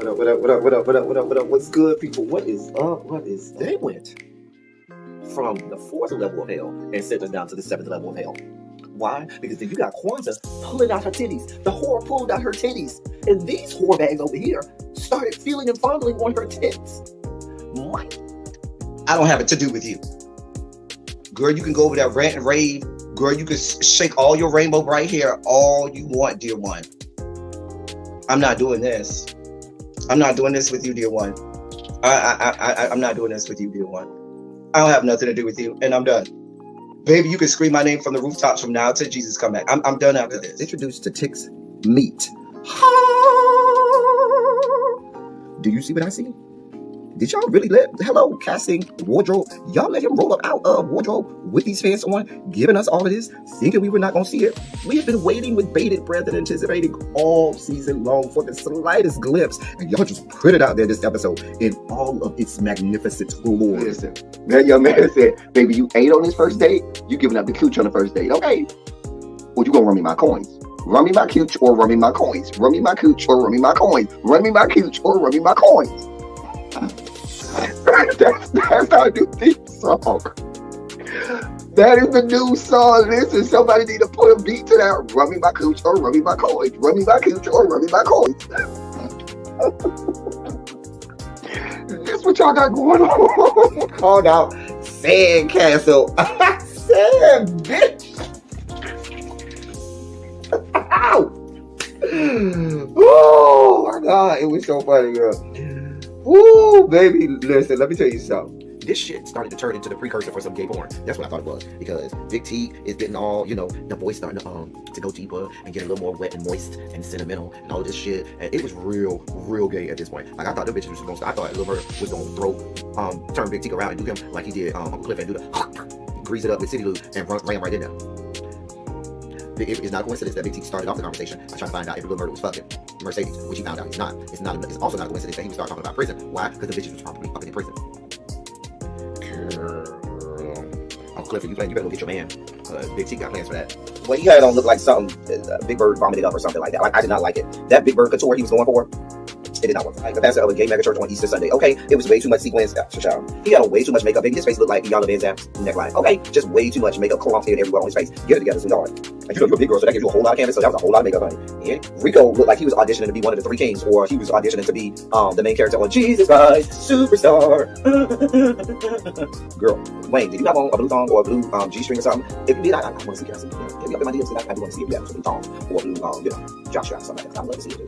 What's good, people? What is up? What is they went from the fourth level of hell and sent us down to the seventh level of hell. Why? Because then you got Kwanzaa pulling out her titties. The whore pulled out her titties. And these whore bags over here started feeling and fondling on her tits. Mike. I don't have it to do with you. Girl, you can go over there, rant and rave. Girl, you can shake all your rainbow bright hair all you want, dear one. I'm not doing this. I'm not doing this with you, dear one. I'm not doing this with you, dear one. I don't have nothing to do with you, and I'm done. Baby, you can scream my name from the rooftops from now till Jesus come back. I'm done after this. Introduced to Tick's Meat. Do you see what I see? Did y'all really hello, casting wardrobe? Y'all let him roll up out of wardrobe with these fans on, giving us all of this, thinking we were not going to see it? We have been waiting with bated breath and anticipating all season long for the slightest glimpse, and y'all just put it out there this episode in all of its magnificent glory. Listen, that young man said, baby, you ate on this first date, you giving up the cooch on the first date, okay? Well, you gonna run me my coins. Run me my cooch or run me my coins. Run me my cooch or run me my coins. Run me my cooch or run me my coins. That's our new theme song. That is the new song. Listen, somebody need to put a beat to that. Run me my cooch or run me my coins. Run me my cooch or run me my coins. That's what y'all got going on. Called out Sandcastle. Sand, bitch. Ow. Oh my God, it was so funny, girl. Woo, baby, listen, let me tell you something. This shit started to turn into the precursor for some gay porn. That's what I thought it was. Because Big T is getting all, the voice starting to go deeper and get a little more wet and moist and sentimental and all of this shit. And it was real gay at this point. Like, I thought the bitches was going to start. I thought Lil Murder was going to turn Big T around and do him like he did Uncle Cliff and do the grease it up with City Lou and ran right in there. It's not a coincidence that Big T started off the conversation by trying to find out if Lil Murder was fucking Mercedes, which he found out he's not. It's also not a coincidence that he would start talking about prison. Why? Because the bitches was probably up in prison. Uncle Cliff, you better go get your man. Big T got plans for that. What he had on looked like something Big Bird vomited up or something like that. Like, I did not like it. That Big Bird couture he was going for, it did not work. Like the pastor of a gay mega church on Easter Sunday. Okay, it was way too much sequins. He had on way too much makeup. Baby, his face looked like Yana Van Zam's neckline. Okay, just way too much makeup clumped in everywhere on his face. Get it together, sweetheart. And you're a big girl, so that gives you a whole lot of canvas. So that was a whole lot of makeup, honey. Yeah. Rico looked like he was auditioning to be one of the three kings, or he was auditioning to be the main character on Jesus Christ Superstar. Girl, Wayne, did you have on a blue thong or a blue G-string or something? If you did, I want to see. Can I see? Hit me up in my DMs. I do want to see if you have a blue thong or a blue jock strap or something like that. I'd love to see it too.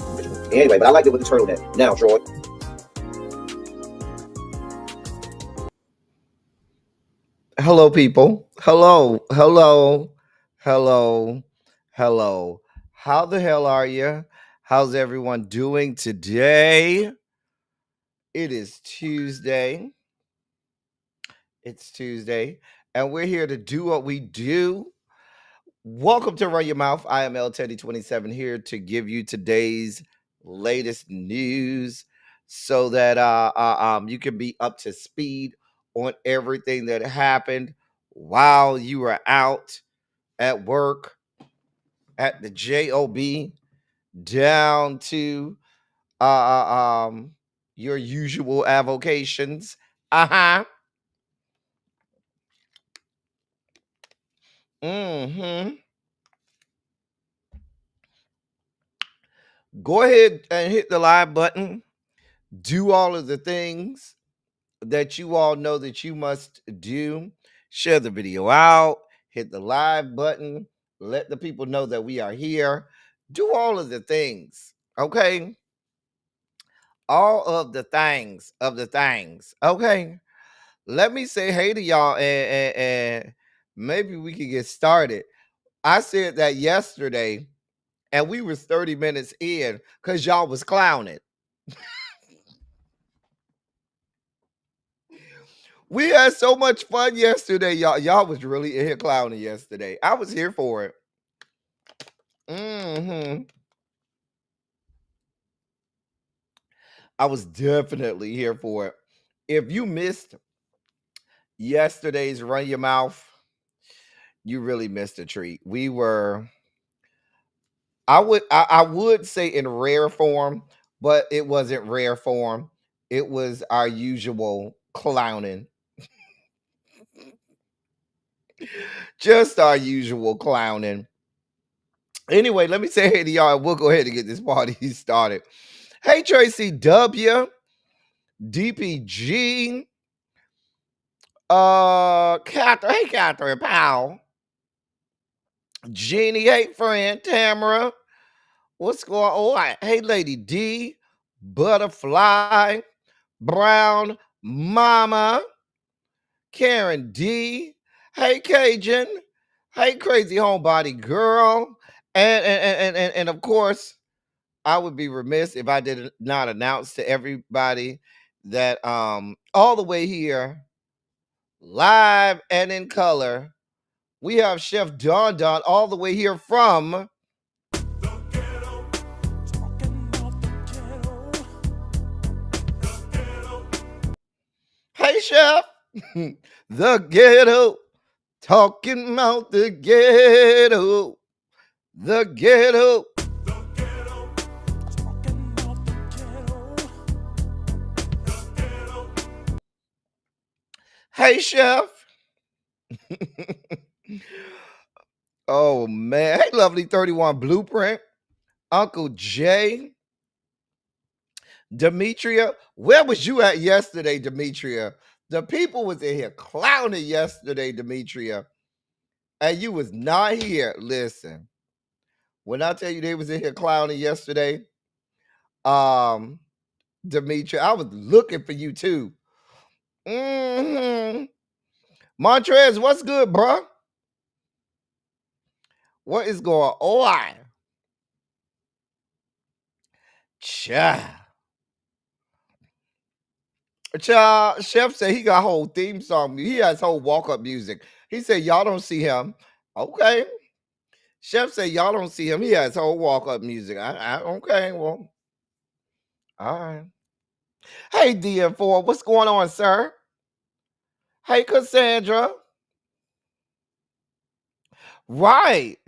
Anyway, but I liked it with the turtleneck. Now, Troy. Hello, people. Hello. How the hell are you? How's everyone doing today? It is Tuesday. It's Tuesday, and we're here to do what we do. Welcome to Run Your Mouth. I am Teddy27 here to give you today's latest news so that you can be up to speed on everything that happened while you were out at work, at the job, down to your usual avocations. Go ahead and hit the live button. Do all of the things that you all know that you must do. Share the video out. Hit the live button. Let the people know that we are here. Do all of the things, okay? All of the things okay? Let me say hey to y'all and maybe we can get started. I said that yesterday and we was 30 minutes in because y'all was clowning. We had so much fun yesterday, y'all. Y'all was really in here clowning yesterday. I was here for it. I was definitely here for it. If you missed yesterday's Run Your Mouth, you really missed a treat. I would say in rare form, but it wasn't rare form. It was our usual clowning. Just our usual clowning. Anyway, let me say hey to y'all. We'll go ahead and get this party started. Hey, Tracy W, DPG, Catherine, hey, Catherine Powell, Jeannie, hey, friend, Tamara, what's going on? Hey, Lady D, Butterfly, Brown, Mama, Karen D, hey, Cajun, hey, Crazy Homebody Girl, and of course, I would be remiss if I did not announce to everybody that all the way here, live and in color, we have Chef Don Don all the way here from Hey Chef, the ghetto, talking about the ghetto, the ghetto. Hey Chef. Oh man. Hey Lovely 31 Blueprint. Uncle Jay. Demetria. Where was you at yesterday, Demetria? The people was in here clowning yesterday, Demetria. And you was not here. Listen. When I tell you they was in here clowning yesterday, Demetria, I was looking for you too. Mm-hmm. Montrez, what's good, bro? What is going on? Cha. Chef said he got whole theme song. He has whole walk-up music. He said y'all don't see him. Okay. Chef said y'all don't see him. He has whole walk-up music. Okay, well. All right. Hey, DM4, what's going on, sir? Hey, Cassandra. Right.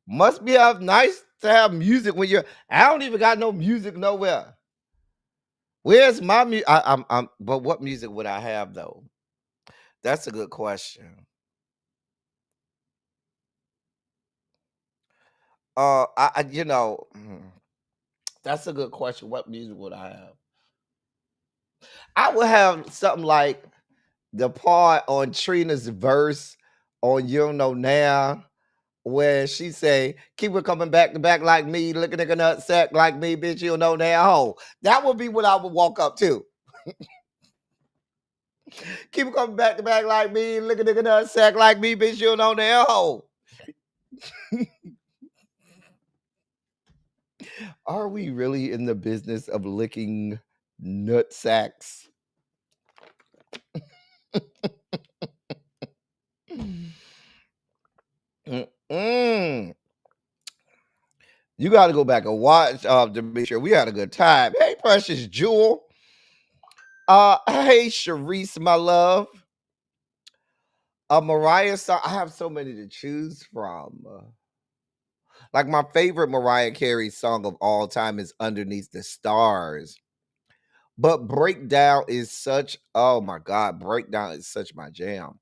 Must be nice to have music when you're. I don't even got no music nowhere. Where's my music? But what music would I have though? That's a good question. That's a good question. What music would I have? I would have something like the part on Trina's verse on You Don't Know Now, where she say, keep it coming back to back like me, look at a nut sack like me, bitch, you don't know now. Ho. That would be what I would walk up to. Keep it coming back to back like me, look at a nut sack like me, bitch, you don't know now. Ho. Are we really in the business of licking nut sacks? Mm-mm. You got to go back and watch to make sure we had a good time. Hey, Precious Jewel. Hey, Sharice, my love. Mariah song. I have so many to choose from. Like my favorite Mariah Carey song of all time is Underneath the Stars. But Breakdown is such, oh my God, Breakdown is such my jam.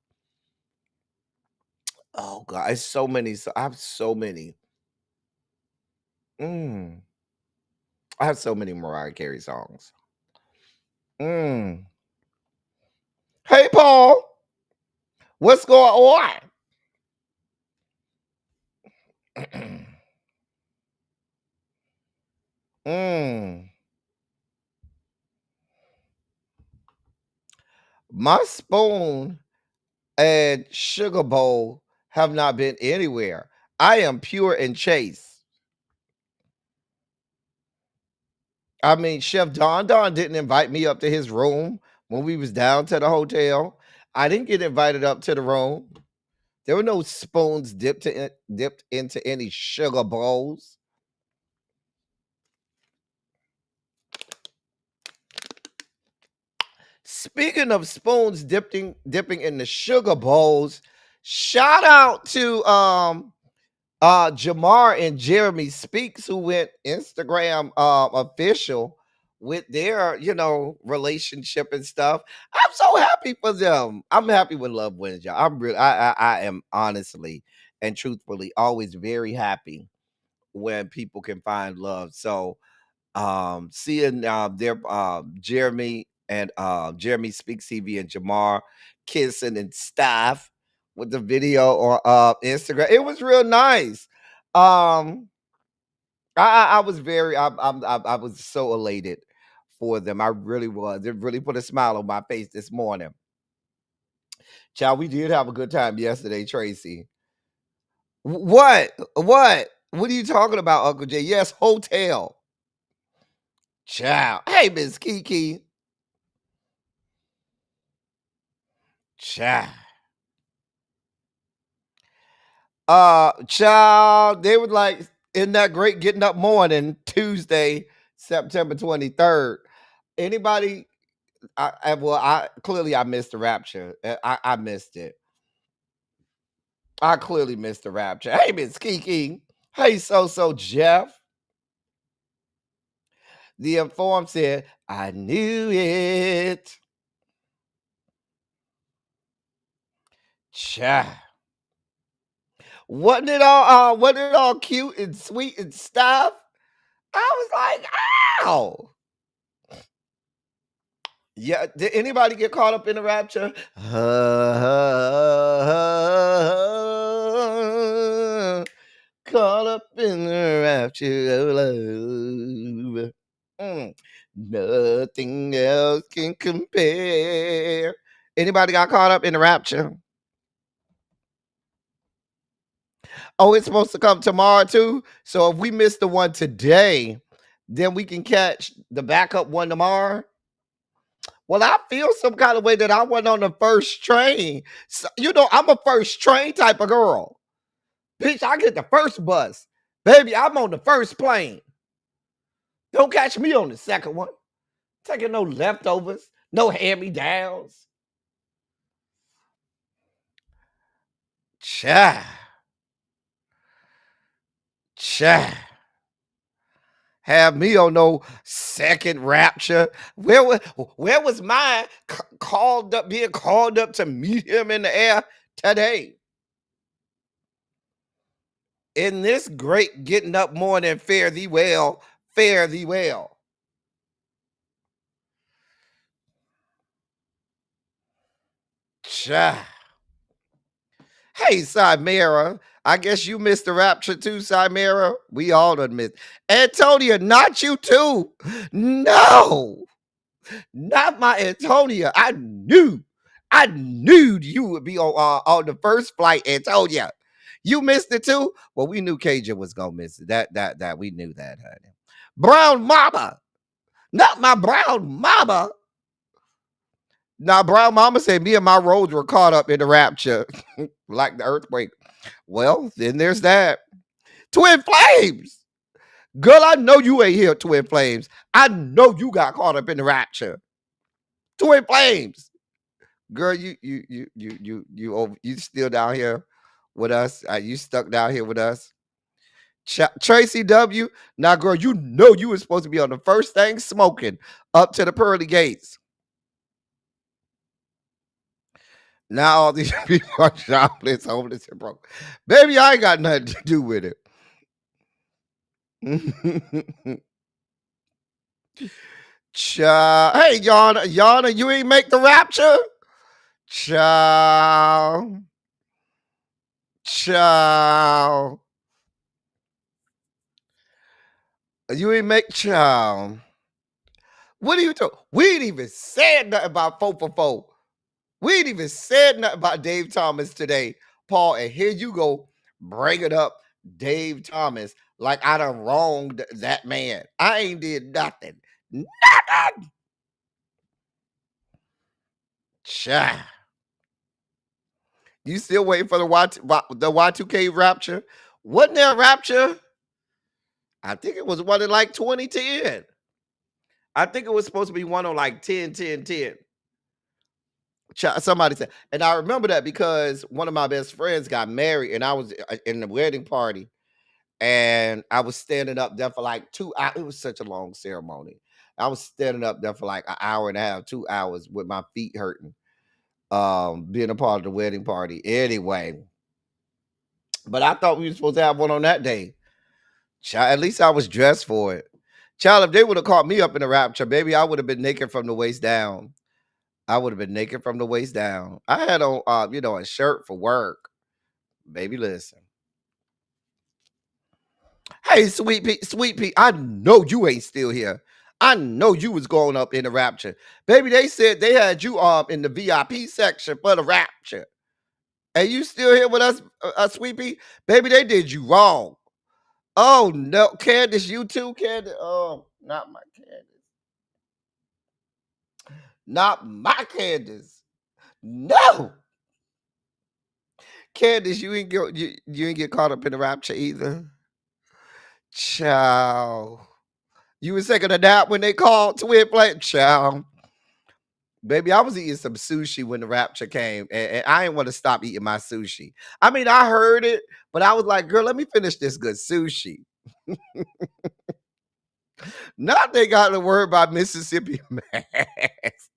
Oh God, it's so many. I have so many. I have so many Mariah Carey songs. Hey, Paul. What's going on? My spoon and sugar bowl have not been anywhere. I am pure and chase. I mean, Chef Don Don didn't invite me up to his room when we was down to the hotel. I didn't get invited up to the room. There were no spoons dipped into any sugar bowls. Speaking of spoons dipping in the sugar bowls, shout out to Jamar and Jeremy Speaks, who went Instagram official with their, relationship and stuff. I'm so happy for them. I'm happy when love wins, y'all. I'm really, I am honestly and truthfully always very happy when people can find love. So, seeing their Jeremy Speaks TV and Jamar kissing and stuff with the video on Instagram, it was real nice. Um, I was very I was so elated for them. I really was. It really put a smile on my face this morning. Child, we did have a good time yesterday, Tracy. What? What? What are you talking about, Uncle J? Yes, hotel. Child. Hey, Miss Kiki. Child. Child, they were like in that great getting up morning, Tuesday, September 23rd. Anybody I clearly I missed the rapture. I missed it. I clearly missed the rapture. Hey, Miss Kiki. Hey, so Jeff. The informed said, I knew it. Child. Wasn't it all cute and sweet and stuff? I was like, ow. Yeah, did anybody get caught up in the rapture? Caught up in the rapture of love. Nothing else can compare. Anybody got caught up in the rapture? Oh, it's supposed to come tomorrow too. So if we miss the one today, then we can catch the backup one tomorrow. Well, I feel some kind of way that I went on the first train. So, I'm a first train type of girl. Bitch, I get the first bus. Baby, I'm on the first plane. Don't catch me on the second one. Taking no leftovers, no hand-me-downs. Cha. Cha. Have me on no second rapture. Where was mine being called up to meet him in the air today? In this great getting up morning, fare thee well, fare thee well. Cha. Hey, Cymera. I guess you missed the rapture too, Cymera. We all done missed. Antonia, not you too. No, not my Antonia. I knew you would be on the first flight, Antonia. You missed it too. Well, we knew Cajun was gonna miss it. That we knew that, honey. Brown Mama, not my Brown Mama. Now, Brown Mama said me and my roads were caught up in the rapture, like the earthquake. Well, then there's that. Twin Flames. Girl, I know you ain't here, Twin Flames. I know you got caught up in the rapture. Twin Flames. Girl, you still down here with us? You stuck down here with us? Tracy W. Now, girl, you know you were supposed to be on the first thing smoking up to the pearly gates. Now all these people are jobless, homeless, and broke. Baby, I ain't got nothing to do with it. Child. Hey, Yana, you ain't make the rapture? Child. Child. You ain't make child. What are you talking? We ain't even said nothing about 4 for 4. We ain't even said nothing about Dave Thomas today, Paul. And here you go, bring it up, Dave Thomas, like I done wronged that man. I ain't did nothing. Nothing. Cha. You still waiting for the Y2K rapture? Wasn't there a rapture? I think it was one in like 2010. I think it was supposed to be one on like 10, 10, 10. Somebody said, and I remember that because one of my best friends got married, and I was in the wedding party, and I was standing up there for like 2 hours. It was such a long ceremony. I was standing up there for like an hour and a half, 2 hours with my feet hurting, being a part of the wedding party. Anyway, but I thought we were supposed to have one on that day. Child, at least I was dressed for it. Child, if they would have caught me up in the rapture, baby, I would have been naked from the waist down. I would have been naked from the waist down. I had on, a shirt for work. Baby, listen. Hey, Sweet Pea, I know you ain't still here. I know you was going up in the rapture. Baby, they said they had you in the VIP section for the rapture. And you still here with us, Sweet Pea? Baby, they did you wrong. Oh, no. Candace, you too, Candace? Oh, not my Candace. Not my Candace. No. Candace, you ain't get caught up in the rapture either. Child. You was taking a nap when they called Twin Flame? Child. Baby, I was eating some sushi when the rapture came, and I didn't want to stop eating my sushi. I mean, I heard it, but I was like, girl, let me finish this good sushi. Not they got the word by Mississippi Mass.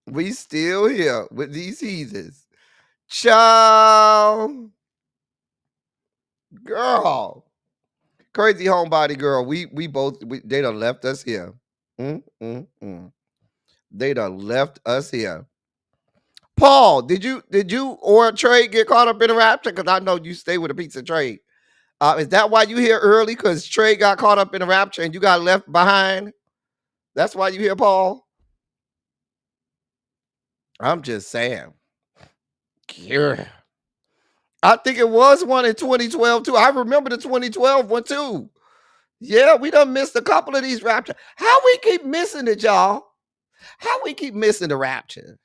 We still here with these heathens. Child. Girl. Crazy homebody girl. They done left us here. They done left us here. Paul, did you or Trey get caught up in the rapture? Because I know you stay with a pizza Trey. Is that why you here early? Because Trey got caught up in the rapture and you got left behind? That's why you here, Paul? I'm just saying. Yeah. I think it was one in 2012 too. I remember the 2012 one too. Yeah, we done missed a couple of these raptures. How we keep missing it, y'all? How we keep missing the rapture?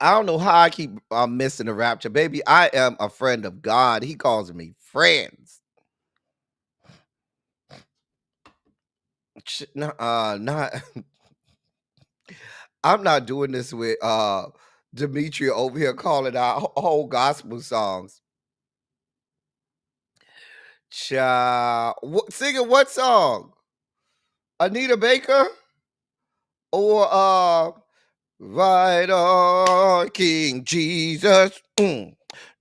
I don't know how I keep missing the rapture. Baby, I am a friend of God. He calls me friends. Not I'm not doing this with Demetria over here calling out whole gospel songs. Child, singing what song? Anita Baker or right on King Jesus?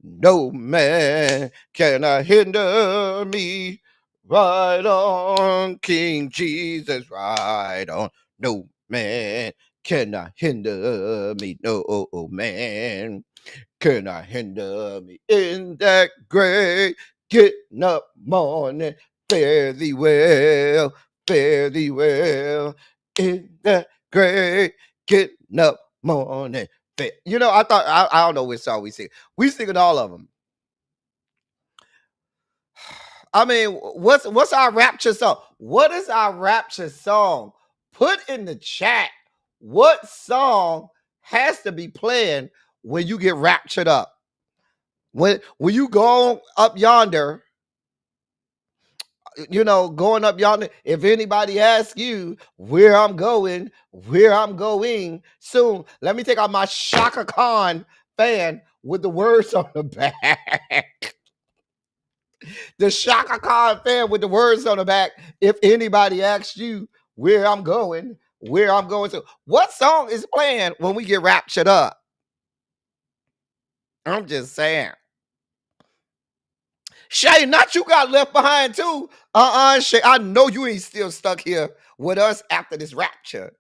No man can hinder me. Right on King Jesus. Right on. No man cannot hinder me. No man cannot hinder me in that great getting up morning. Fare thee well, fare thee well in that great getting up morning. You know, I don't know which song we sing. We singing all of them. I mean, what's our rapture song? What is our rapture song? Put in the chat what song has to be playing when you get raptured up. When you go up yonder, going up yonder, if anybody asks you where I'm going soon, let me take out my Shaka Khan fan with the words on the back. The Shaka Khan fan with the words on the back. If anybody asks you where I'm going to. What song is playing when we get raptured up? I'm just saying. Shay, not you got left behind too. Shay, I know you ain't still stuck here with us after this rapture.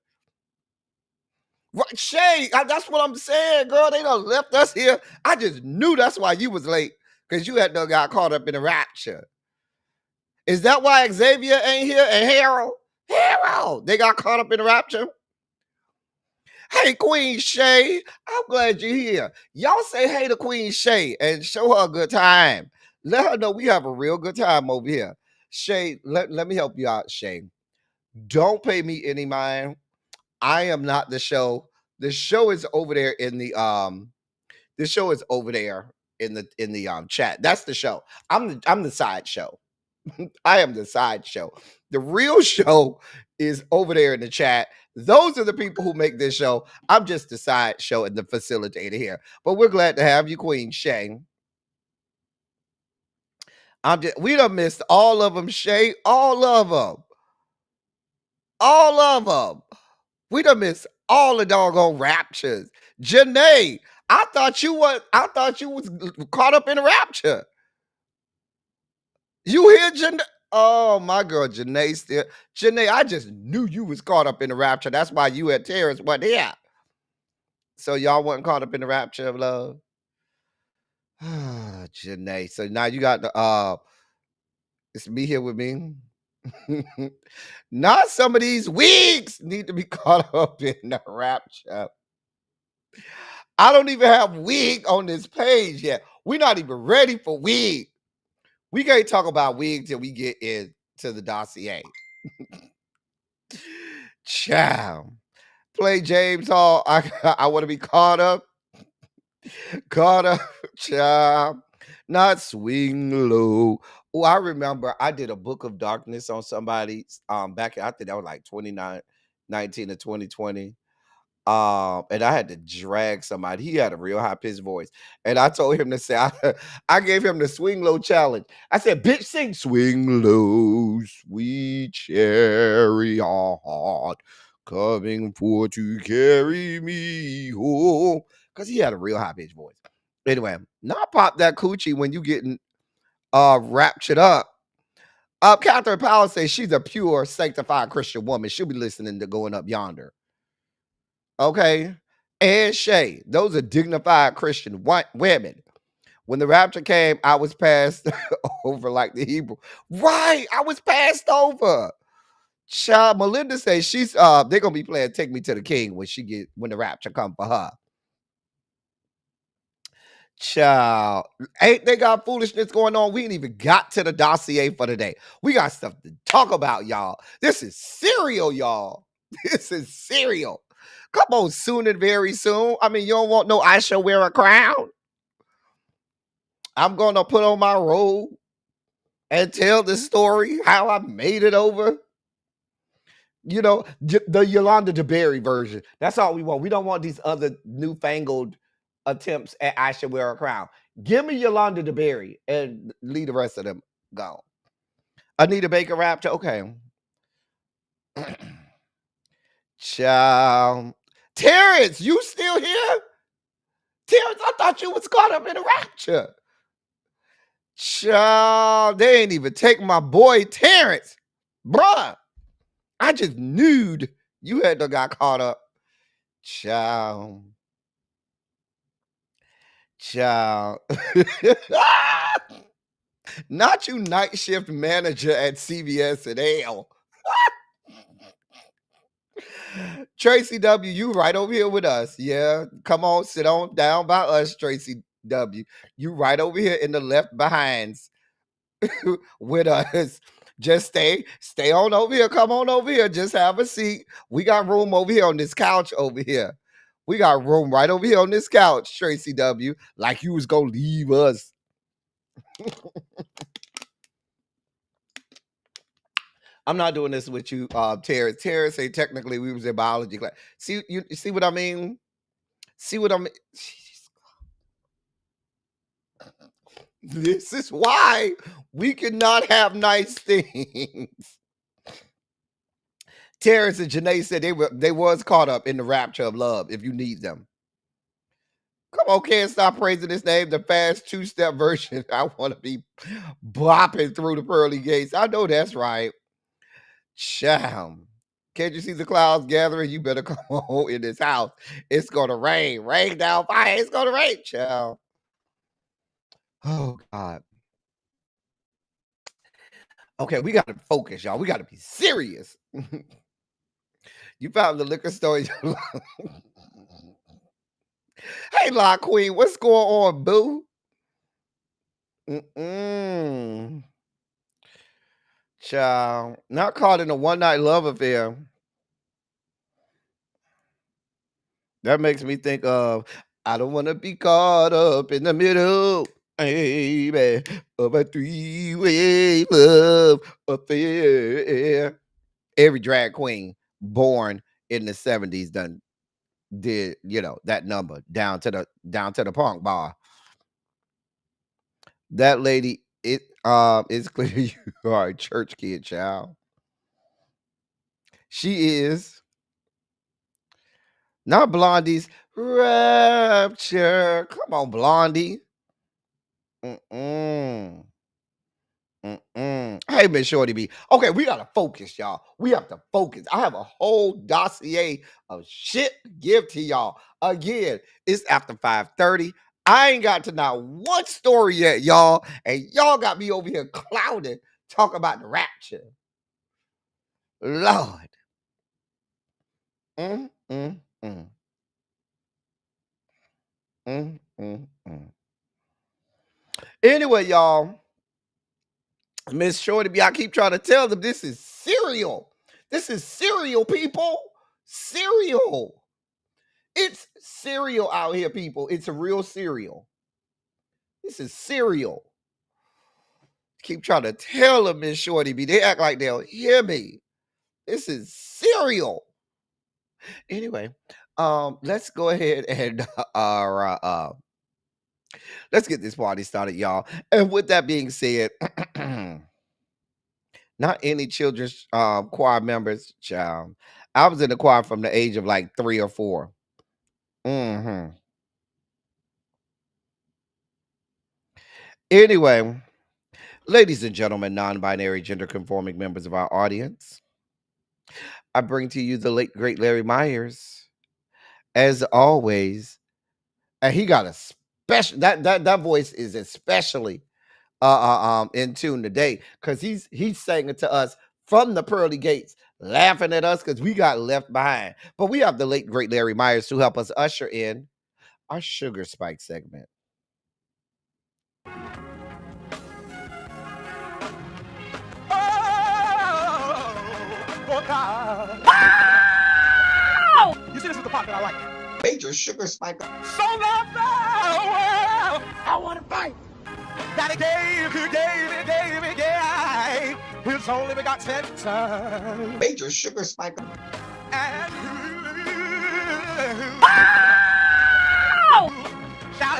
Right, Shay, that's what I'm saying, girl. They done left us here. I just knew that's why you was late, because you had done got caught up in the rapture. Is that why Xavier ain't here and Harold, they got caught up in the rapture? Hey, Queen Shay, I'm glad you're here. Y'all say hey to Queen Shay and show her a good time. Let her know we have a real good time over here. Shay, let me help you out, Shay. Don't pay me any mind. I am not the show. The show is over there in the this show is over there in the chat. That's the show. I'm the side show. I am the side show. The real show is over there in the chat. Those are the people who make this show. I'm just the side show and the facilitator here. But we're glad to have you, Queen Shay. We done missed all of them, Shay. All of them. All of them. We done missed all the doggone raptures. Janae, I thought you was caught up in a rapture. You hear Janae? Oh, my girl, Janae still. Janae, I just knew you was caught up in the rapture. That's why you at Terrace wasn't here. So y'all wasn't caught up in the rapture of love. Janae. So now you got the it's me here with me. Not some of these wigs need to be caught up in the rapture. I don't even have wig on this page yet. We're not even ready for wig. We can't talk about wig till we get into the dossier. Child. Play James Hall. I want to be caught up. Caught up, child. Not swing low. Oh, I remember I did a book of darkness on somebody back, I think that was like 2019 to 2020. And I had to drag somebody. He had a real high pitched voice, and I told him to say, I gave him the swing low challenge. I said, "Bitch, sing swing low, sweet cherry heart, coming for to carry me home," because he had a real high pitched voice. Anyway, not pop that coochie when you getting raptured up. Catherine Powell says she's a pure, sanctified Christian woman. She'll be listening to Going Up Yonder. Okay. And Shay, those are dignified Christian white women. When the rapture came, I was passed over like the Hebrew. Right. I was passed over. Child, Melinda says she's they're gonna be playing Take Me to the King when the rapture come for her. Child, ain't they got foolishness going on? We ain't even got to the dossier for today. We got stuff to talk about, y'all. This is cereal, y'all. This is cereal. Come on, soon and very soon. I mean, you don't want no I shall wear a crown. I'm gonna put on my robe and tell the story how I made it over. You know, the Yolanda DeBerry version. That's all we want. We don't want these other newfangled attempts at I should wear a crown. Give me Yolanda DeBerry and leave the rest of them go. Anita Baker Rapture. Okay. Child. Terrence, you still here? Terrence, I thought you was caught up in a rapture. Child, they ain't even take my boy Terrence. Bruh, I just knew you had to got caught up. Child. Not you night shift manager at CVS and L. Tracy W, you right over here with us. Yeah, come on, sit on down by us, Tracy W. You right over here in the left behinds with us. Just stay on over here. Come on over here. Just have a seat. We got room over here on this couch over here. We got room right over here on this couch, Tracy W. Like you was gonna leave us. I'm not doing this with you, Terrence. Terrence say technically we was in biology class. See, you see what I mean? See what I mean? This is why we cannot have nice things. Terrence and Janae said they was caught up in the rapture of love if you need them. Come on, can't stop praising his name. The fast two-step version. I want to be bopping through the pearly gates. I know that's right. Child. Can't you see the clouds gathering? You better come on in this house. It's gonna rain. Rain down fire. It's gonna rain, child. Oh God. Okay, we gotta focus, y'all. We gotta be serious. You found the liquor store. Hey, La Queen, what's going on, boo? Child, not caught in a one-night love affair. That makes me think of I don't want to be caught up in the middle, baby, of a three-way love affair. Every drag queen born in the 70s did, that number down to the punk bar. That lady, it's clear you are a church kid, child. She is. Not Blondie's Rapture. Come on, Blondie. Mm-mm. Mm-mm. Hey, Miss Shorty B. Okay, we gotta focus, y'all. We have to focus. I have a whole dossier of shit to give to y'all. Again, it's after 5:30. I ain't got to not one story yet, y'all. And y'all got me over here clouded talking about the rapture. Lord. Mm, mm, mm. Mm, mm, mm. Anyway, y'all, Miss Shorty B, I keep trying to tell them this is cereal. This is cereal, people. Cereal. It's cereal out here, people. It's a real cereal. This is cereal. Keep trying to tell them, Miss Shorty B. They act like they'll hear me. This is cereal. Anyway, let's go ahead and let's get this party started, y'all. And with that being said, not any children's choir members, child. I was in the choir from the age of like 3 or 4. Anyway, ladies and gentlemen, non-binary, gender-conforming members of our audience, I bring to you the late, great Larry Myers. As always, and he got a special, that voice is especially in tune today, because he's saying it to us from the pearly gates, laughing at us because we got left behind. But we have the late great Larry Myers to help us usher in our sugar spike segment. Oh God. You see, this is the part that I like. Major sugar spike. So love now, I want to fight. Daddy gave his only begotten son. Major sugar spike. And shall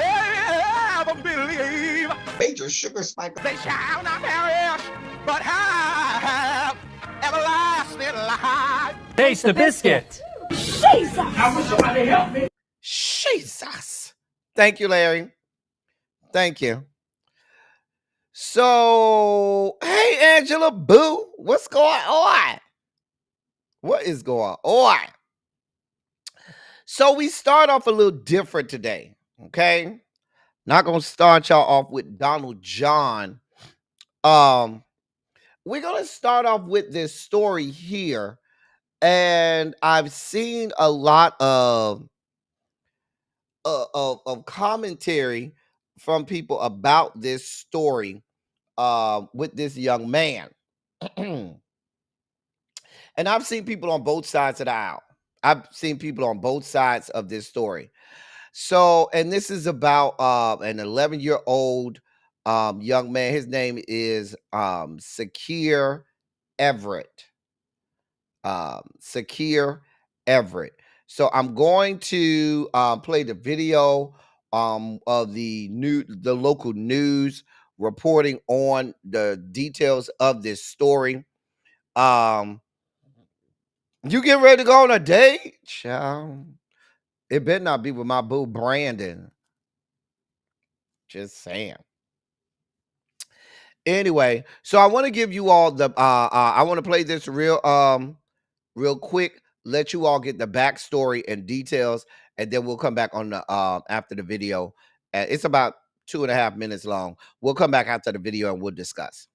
ever believe. Major sugar spike. They shall not perish, but have everlasting life. Taste the biscuit. Jesus! I wish somebody help me. Jesus. Thank you, Larry. Thank you. So, hey, Angela Boo, what's going on? What is going on? So we start off a little different today, okay? Not going to start y'all off with Donald John. We're going to start off with this story here. And I've seen a lot of commentary from people about this story with this young man. And I've seen people on both sides of the aisle. I've seen people on both sides of this story. So, and this is about an 11-year-old young man. His name is Sakir Everett. Sakir Everett. So I'm going to play the video of the local news reporting on the details of this story. You get ready to go on a date, child? It better not be with my boo Brandon. Just saying. Anyway, so I want to give you all the I want to play this real quick, let you all get the backstory and details, and then we'll come back on the after the video. It's about 2.5 minutes long. We'll come back after the video and we'll discuss.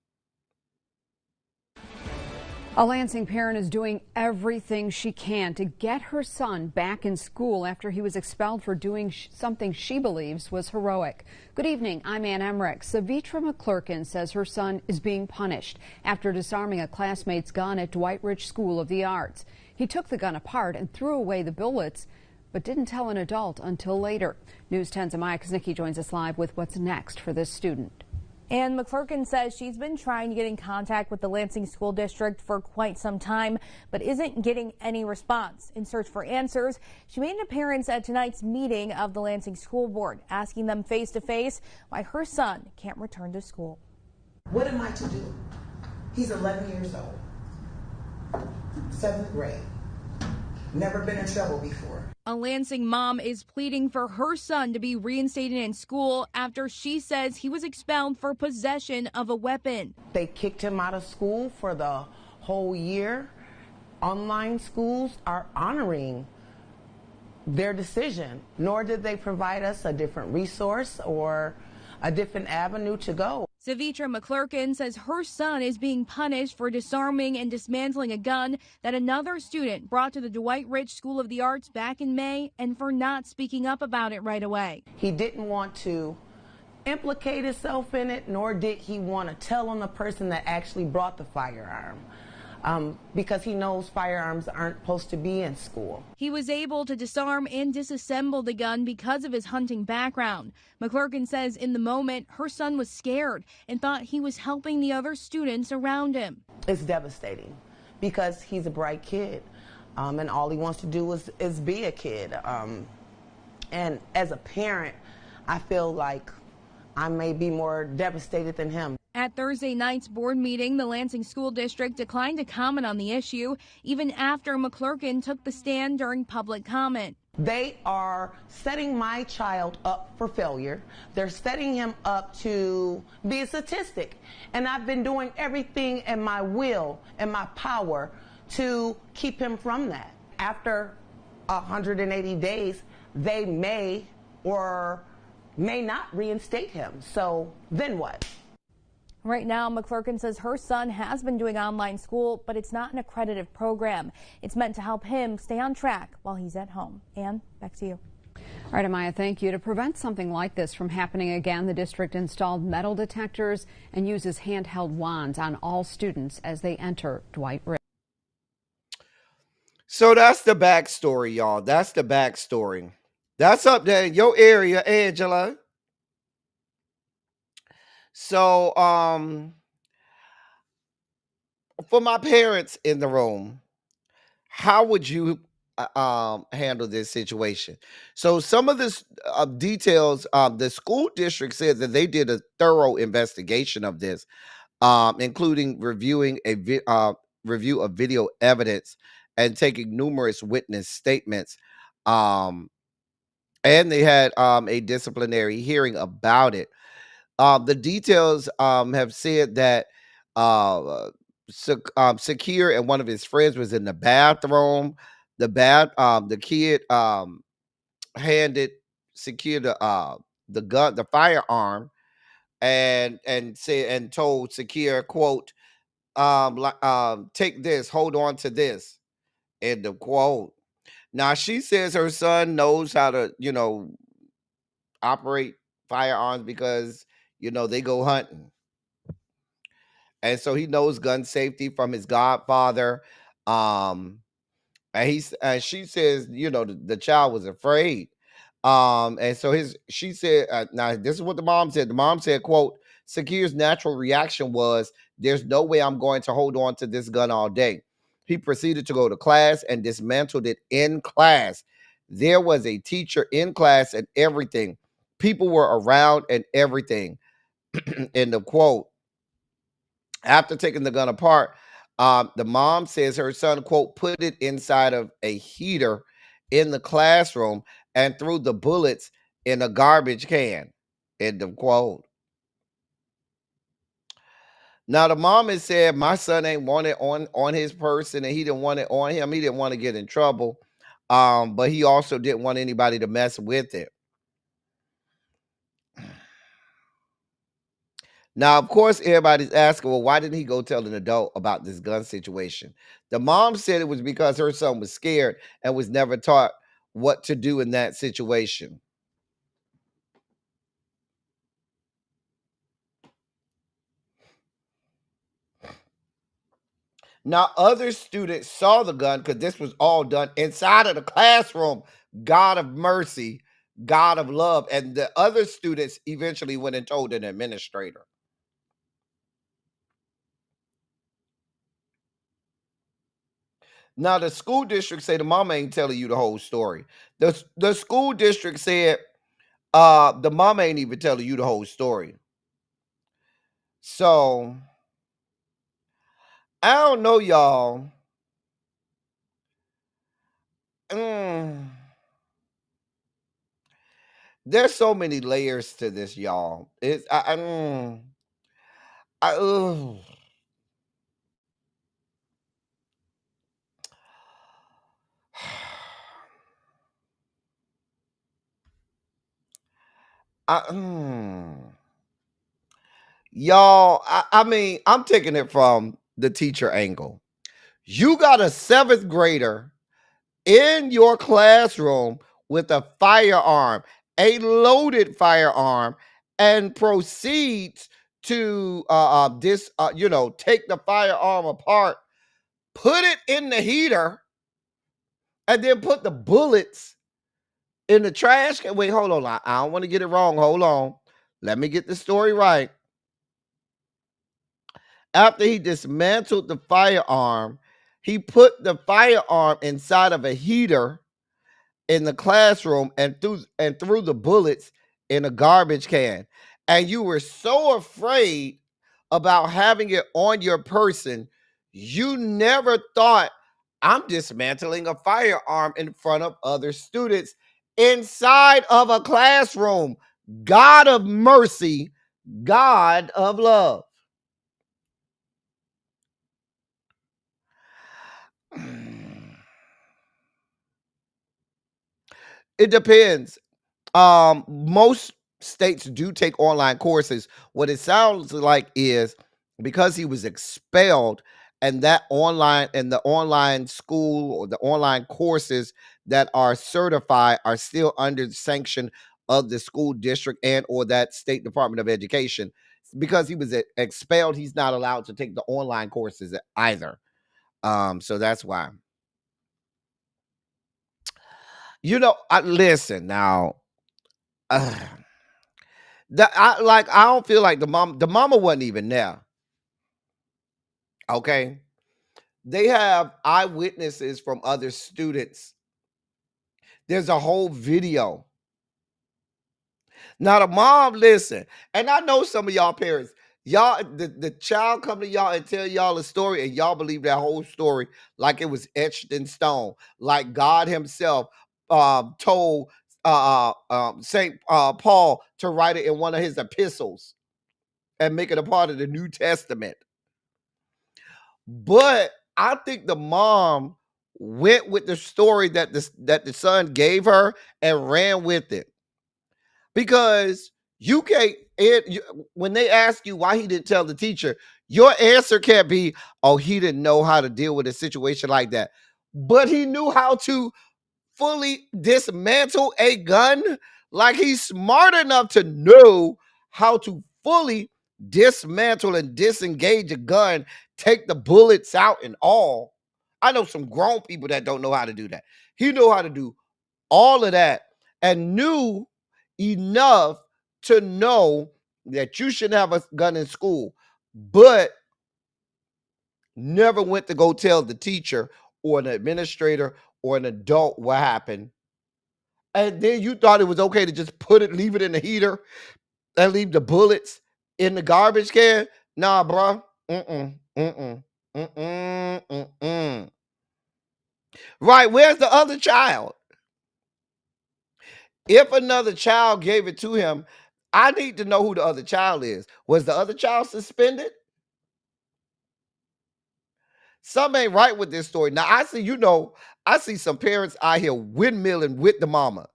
A Lansing parent is doing everything she can to get her son back in school after he was expelled for doing something she believes was heroic. Good evening, I'm Ann Emmerich. Savitra McClurkin says her son is being punished after disarming a classmate's gun at Dwight Rich School of the Arts. He took the gun apart and threw away the bullets, but didn't tell an adult until later. News 10's Amaya Kaznicki joins us live with what's next for this student. And McClurkin says she's been trying to get in contact with the Lansing School District for quite some time, but isn't getting any response. In search for answers, she made an appearance at tonight's meeting of the Lansing School Board, asking them face to face why her son can't return to school. What am I to do? He's 11 years old, 7th grade, never been in trouble before. A Lansing mom is pleading for her son to be reinstated in school after she says he was expelled for possession of a weapon. They kicked him out of school for the whole year. Online schools are honoring their decision, nor did they provide us a different resource or a different avenue to go. Savitra McClurkin says her son is being punished for disarming and dismantling a gun that another student brought to the Dwight Rich School of the Arts back in May, and for not speaking up about it right away. He didn't want to implicate himself in it, nor did he want to tell on the person that actually brought the firearm. Because he knows firearms aren't supposed to be in school. He was able to disarm and disassemble the gun because of his hunting background. McClurkin says in the moment, her son was scared and thought he was helping the other students around him. It's devastating because he's a bright kid, and all he wants to do is be a kid. And as a parent, I feel like I may be more devastated than him. At Thursday night's board meeting, the Lansing School District declined to comment on the issue, even after McClurkin took the stand during public comment. They are setting my child up for failure. They're setting him up to be a statistic. And I've been doing everything in my will and my power to keep him from that. After 180 days, they may or may not reinstate him. So then what? Right now, McClurkin says her son has been doing online school, but it's not an accredited program. It's meant to help him stay on track while he's at home. Ann, back to you. All right, Amaya, thank you. To prevent something like this from happening again, the district installed metal detectors and uses handheld wands on all students as they enter Dwight Rich. So that's the backstory, y'all. That's the backstory. That's up there in your area, Angela. So, for my parents in the room, how would you handle this situation? So some of this details, the school district said that they did a thorough investigation of this, including reviewing a review of video evidence and taking numerous witness statements. And they had a disciplinary hearing about it. The details have said that Sakir and one of his friends was in the bathroom. The kid handed Sakir the gun, the firearm, and told Sakir, quote, take this, hold on to this, end of quote. Now she says her son knows how to, operate firearms because they go hunting. And so he knows gun safety from his godfather. And she says, the child was afraid. And so she said, now this is what the mom said. The mom said, quote, Sakir's natural reaction was, there's no way I'm going to hold on to this gun all day. He proceeded to go to class and dismantled it in class. There was a teacher in class and everything. People were around and everything. End of quote. After taking the gun apart, the mom says her son, quote, put it inside of a heater in the classroom and threw the bullets in a garbage can. End of quote. Now, the mom has said my son ain't want it on his person and he didn't want it on him. He didn't want to get in trouble, but he also didn't want anybody to mess with it. Now, of course, everybody's asking, well, why didn't he go tell an adult about this gun situation? The mom said it was because her son was scared and was never taught what to do in that situation. Now, other students saw the gun because this was all done inside of the classroom. God of mercy, God of love. And the other students eventually went and told an administrator. Now, the school district say the mama ain't telling you the whole story. The school district said the mama ain't even telling you the whole story. So, I don't know, y'all. There's so many layers to this, y'all. It's ugh. Y'all, I mean, I'm taking it from the teacher angle. You got a 7th grader in your classroom with a firearm, a loaded firearm, and proceeds to take the firearm apart, put it in the heater, and then put the bullets in the trash can. Wait, hold on. I don't want to get it wrong. Hold on. Let me get the story right. After he dismantled the firearm, he put the firearm inside of a heater in the classroom and threw the bullets in a garbage can. And you were so afraid about having it on your person, you never thought, I'm dismantling a firearm in front of other students inside of a classroom. God of mercy, God of love. It depends. Most states do take online courses. What it sounds like is because he was expelled, and the online school or the online courses that are certified are still under the sanction of the school district and or that state Department of Education. Because he was expelled, he's not allowed to take the online courses either. So that's why. I listen now. I don't feel like the mama wasn't even there. Okay. They have eyewitnesses from other students. There's a whole video. Now the mom, listen, and I know some of y'all parents, y'all, the child come to y'all and tell y'all a story, and y'all believe that whole story like it was etched in stone, like God himself told Saint Paul to write it in one of his epistles and make it a part of the New Testament. But I think the mom went with the story that the son gave her and ran with it. Because you can't, when they ask you why he didn't tell the teacher, your answer can't be, oh, he didn't know how to deal with a situation like that. But he knew how to fully dismantle a gun. Like, he's smart enough to know how to fully dismantle and disengage a gun, take the bullets out and all. I know some grown people that don't know how to do that. He knew how to do all of that and knew enough to know that you shouldn't have a gun in school, but never went to go tell the teacher or an administrator or an adult what happened. And then you thought it was okay to just leave it in the heater and leave the bullets in the garbage can? Nah, bro. Right, where's the other child? If another child gave it to him, I need to know who the other child is. Was the other child suspended? Something ain't right with this story. Now, I see some parents out here windmilling with the mama.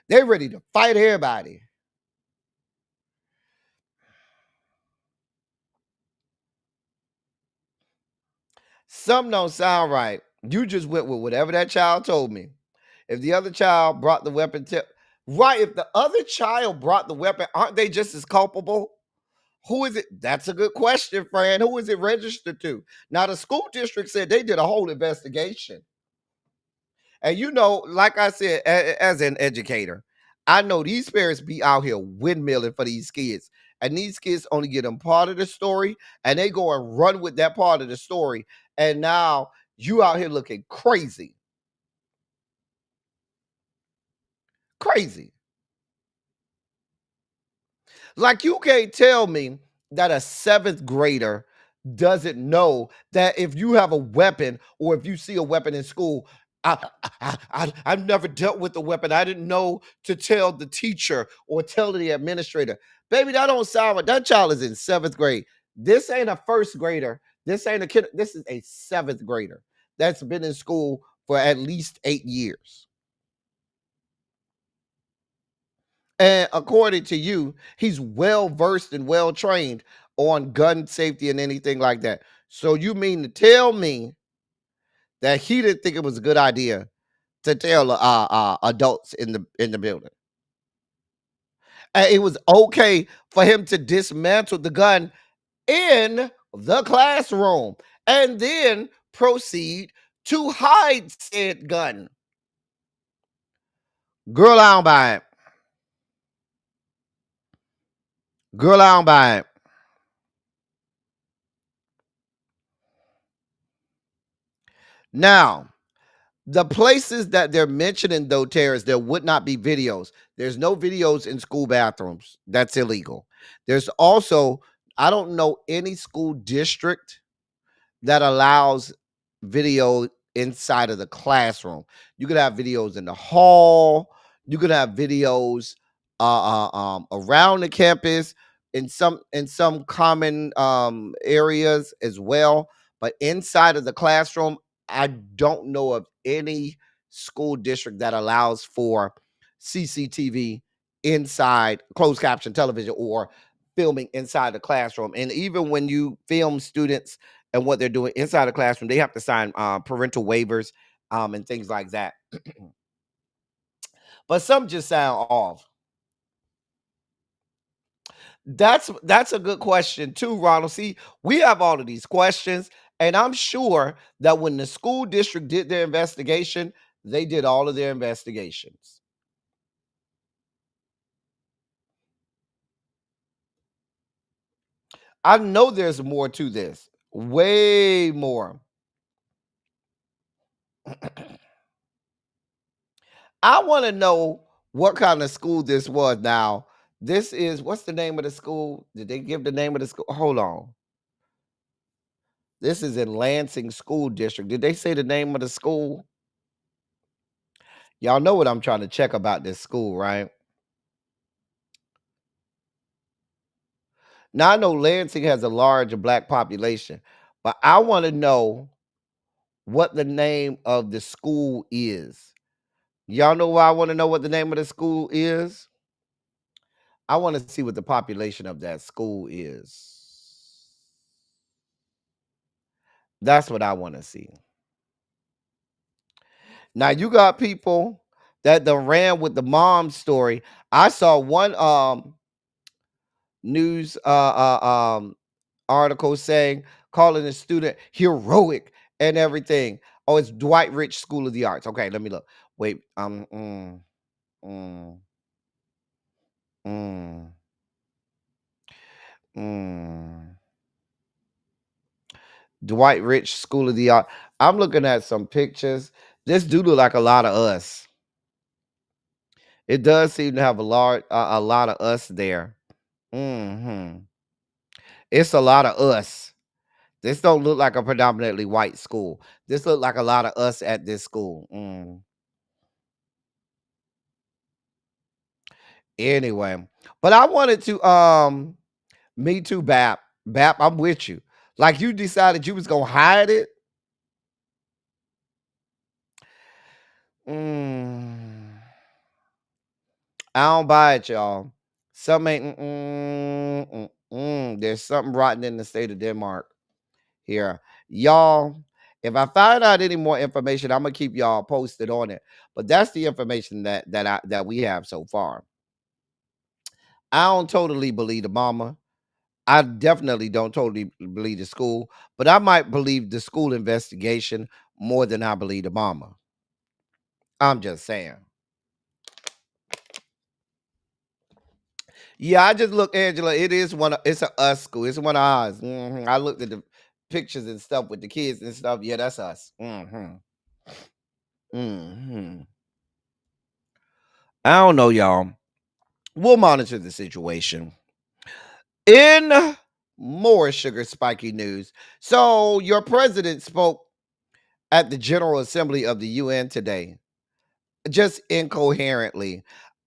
They're ready to fight everybody. Something don't sound right. You just went with whatever that child told me. If the other child brought the weapon right, if the other child brought the weapon, aren't they just as culpable? Who is it? That's a good question, Fran. Who is it registered to? Now, the school district said they did a whole investigation. And you know, like I said, as an educator, I know these parents be out here windmilling for these kids. And these kids only get them part of the story, and they go and run with that part of the story. And now you out here looking crazy. Crazy. Like, you can't tell me that a seventh grader doesn't know that if you have a weapon or if you see a weapon in school, I've never dealt with a weapon. I didn't know to tell the teacher or tell the administrator. Baby, that don't sound right. That child is in seventh grade. This ain't a first grader. This ain't a kid. This is a seventh grader that's been in school for at least 8 years. And according to you, he's well versed and well trained on gun safety and anything like that. So you mean to tell me that he didn't think it was a good idea to tell adults in the building? And it was okay for him to dismantle the gun in the classroom and then proceed to hide said gun. Girl, I don't buy it. Girl, I don't buy it. Now, the places that they're mentioning, though, Terrence, there would not be videos. There's no videos in school bathrooms. That's illegal. There's also, I don't know any school district that allows video inside of the classroom. You could have videos in the hall. You could have videos around the campus in some common areas as well. But inside of the classroom, I don't know of any school district that allows for CCTV inside closed caption television or filming inside the classroom. And even when you film students and what they're doing inside the classroom, they have to sign parental waivers and things like that. But some just sound off. That's a good question too, Ronald. See, we have all of these questions, and I'm sure that when the school district did their investigation, they did all of their investigations. I know there's more to this, way more. I want to know what kind of school this was. Now, this is, what's the name of the school? Did they give the name of the school? Hold on. This is in Lansing School District. Did they say the name of the school? Y'all know what I'm trying to check about this school, right? Now, I know Lansing has a large black population, but I want to know what the name of the school is. Y'all know why I want to know what the name of the school is? I want to see what the population of that school is. That's what I want to see. Now, you got people that done ran with the mom story. I saw one news article saying, calling the student heroic and everything. Oh, it's Dwight Rich School of the Arts. Okay, let me look. Wait, mm, mm. Dwight Rich School of the Art. I'm looking at some pictures. This do look like a lot of us. It does seem to have a lot of us there. It's a lot of us. This don't look like a predominantly white school. This look like a lot of us at this school. Anyway, but I wanted to me too, Bap. Bap, I'm with you. Like, you decided you was gonna hide it. I don't buy it, y'all. Some ain't. There's something rotten in the state of Denmark here, y'all. If I find out any more information, I'm gonna keep y'all posted on it. But that's the information that we have so far. I don't totally believe the mama. I definitely don't totally believe the school, but I might believe the school investigation more than I believe the mama. I'm just saying. Yeah, I just look, Angela. It's a us school. It's one of ours. I looked at the pictures and stuff with the kids and stuff. Yeah, that's us. I don't know, y'all. We'll monitor the situation. In more sugar spiky news. So your president spoke at the General Assembly of the UN today, just incoherently.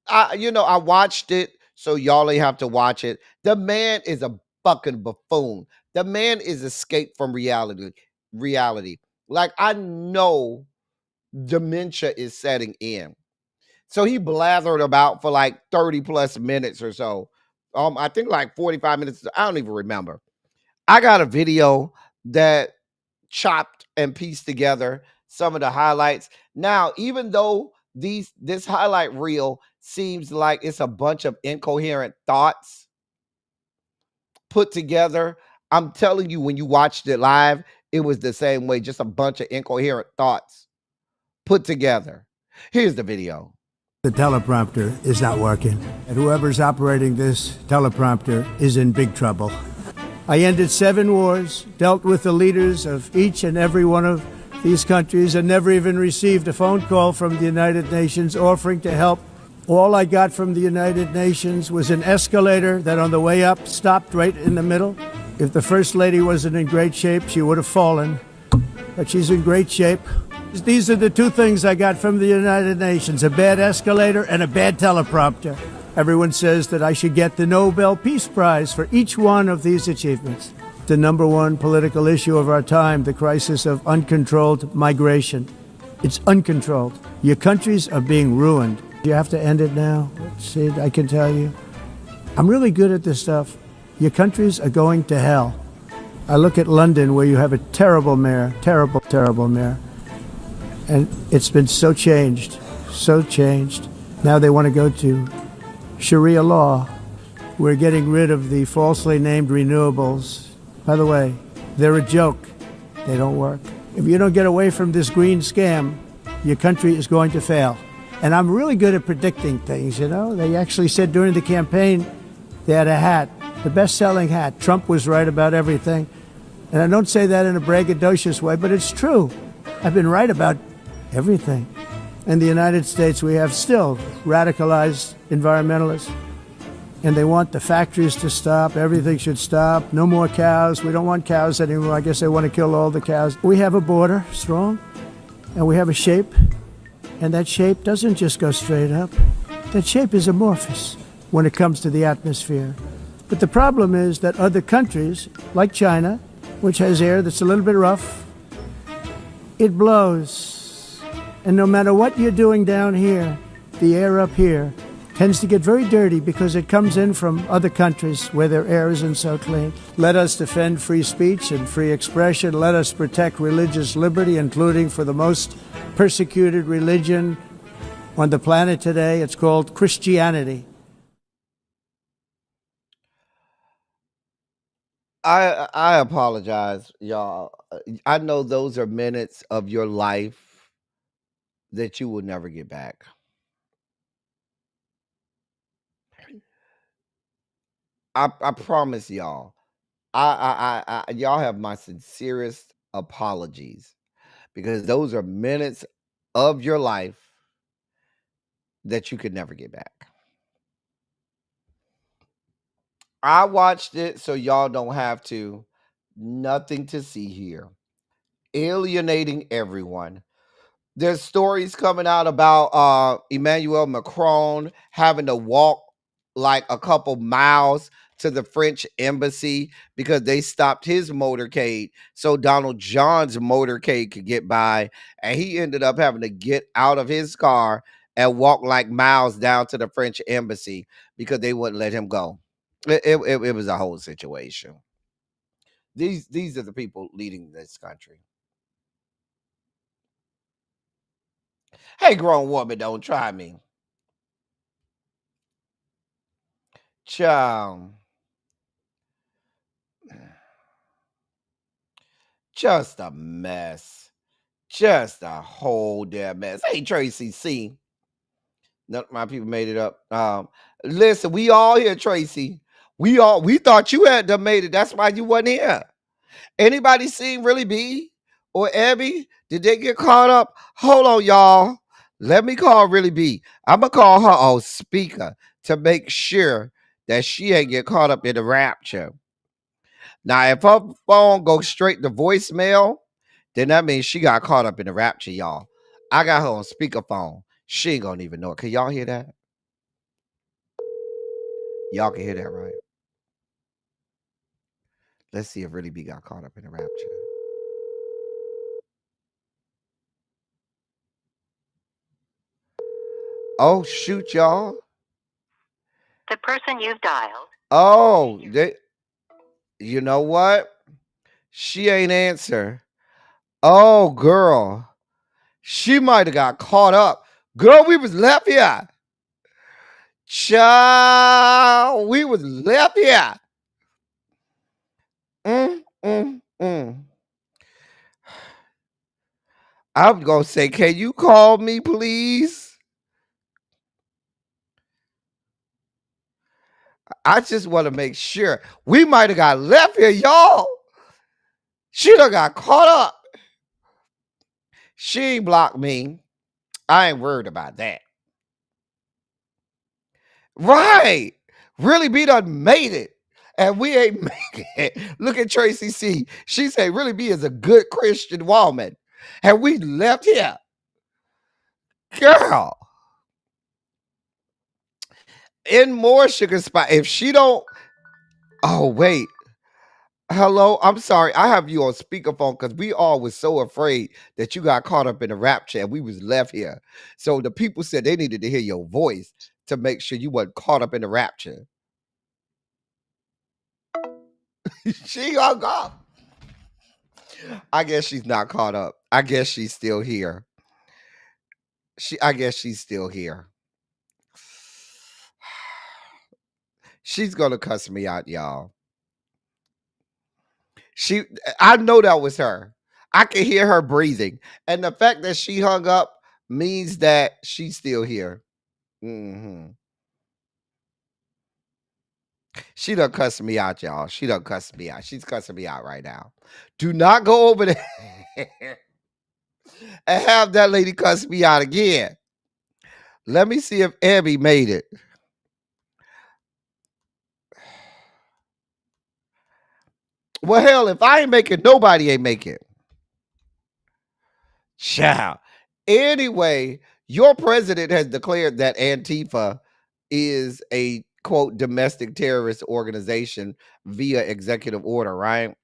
I watched it, so y'all ain't have to watch it. The man is a fucking buffoon. The man is escaped from reality. Reality. Like, I know dementia is setting in. So he blathered about for like 30 plus minutes or so. I think like 45 minutes. I don't even remember. I got a video that chopped and pieced together some of the highlights. Now, even though this highlight reel seems like it's a bunch of incoherent thoughts put together, I'm telling you, when you watched it live, it was the same way, just a bunch of incoherent thoughts put together. Here's the video. The teleprompter is not working, and whoever's operating this teleprompter is in big trouble. I ended 7 wars, dealt with the leaders of each and every one of these countries, and never even received a phone call from the United Nations offering to help. All I got from the United Nations was an escalator that on the way up stopped right in the middle. If the First Lady wasn't in great shape, she would have fallen, but she's in great shape. These are the 2 things I got from the United Nations, a bad escalator and a bad teleprompter. Everyone says that I should get the Nobel Peace Prize for each one of these achievements. The number one political issue of our time, the crisis of uncontrolled migration. It's uncontrolled. Your countries are being ruined. You have to end it now. Sid, I can tell you. I'm really good at this stuff. Your countries are going to hell. I look at London, where you have a terrible mayor, terrible mayor. And it's been so changed. Now they want to go to Sharia law. We're getting rid of the falsely named renewables. By the way, they're a joke. They don't work. If you don't get away from this green scam, your country is going to fail. And I'm really good at predicting things, you know. They actually said during the campaign they had a hat, the best-selling hat. Trump was right about everything. And I don't say that in a braggadocious way, but it's true. I've been right about everything. In the United States, we have still radicalized environmentalists, and they want the factories to stop. Everything should stop. No more cows. We don't want cows anymore. I guess they want to kill all the cows. We have a border, strong, and we have a shape, and that shape doesn't just go straight up. That shape is amorphous when it comes to the atmosphere. But the problem is that other countries, like China, which has air that's a little bit rough, it blows. And no matter what you're doing down here, the air up here tends to get very dirty because it comes in from other countries where their air isn't so clean. Let us defend free speech and free expression. Let us protect religious liberty, including for the most persecuted religion on the planet today. It's called Christianity. I apologize, y'all. I know those are minutes of your life that you will never get back. I promise y'all. Y'all have my sincerest apologies, because those are minutes of your life that you could never get back. I watched it, so y'all don't have to. Nothing to see here. Alienating everyone. There's stories coming out about Emmanuel Macron having to walk like a couple miles to the French embassy because they stopped his motorcade so Donald John's motorcade could get by, and he ended up having to get out of his car and walk like miles down to the French embassy because they wouldn't let him go. It was a whole situation. These are the people leading this country. Hey, grown woman, don't try me. Child. Just a mess. Just a whole damn mess. Hey, Tracy C. None of my people made it up. Listen, we all here, Tracy. We thought you had done made it. That's why you wasn't here. Anybody seen Really B or Abby? Did they get caught up? Hold on, y'all. Let me call Really B. I'm gonna call her on speaker to make sure that she ain't get caught up in the rapture. Now, if her phone goes straight to voicemail, then that means she got caught up in the rapture, y'all. I got her on speakerphone. She ain't gonna even know it. Can y'all hear that? Y'all can hear that, right? Let's see if Really B got caught up in the rapture. Oh, shoot, y'all. The person you've dialed. Oh, you know what? She ain't answer. Oh, girl. She might have got caught up. Girl, we was left here. Child, we was left here. I'm going to say, can you call me, please? I just want to make sure. We might have got left here, y'all. She done got caught up. She ain't blocked me. I ain't worried about that. Right. Really B done made it. And we ain't making it. Look at Tracy C. She said Really B is a good Christian woman. And we left here. Girl. In more sugar spot. If she don't. Oh, wait. Hello, I'm sorry. I have you on speakerphone because we all was so afraid that you got caught up in the rapture and we was left here. So the people said they needed to hear your voice to make sure you wasn't caught up in the rapture. She hung up. I guess she's not caught up. I guess she's still here. I guess she's still here. She's gonna cuss me out, y'all. I know that was her. I can hear her breathing. And the fact that she hung up means that she's still here. Mm-hmm. She done cussed me out, y'all. She done cussed me out. She's cussing me out right now. Do not go over there and have that lady cuss me out again. Let me see if Abby made it. Well, hell, if I ain't make it, nobody ain't make it. Ciao. Anyway, your president has declared that Antifa is a, quote, domestic terrorist organization via executive order, right?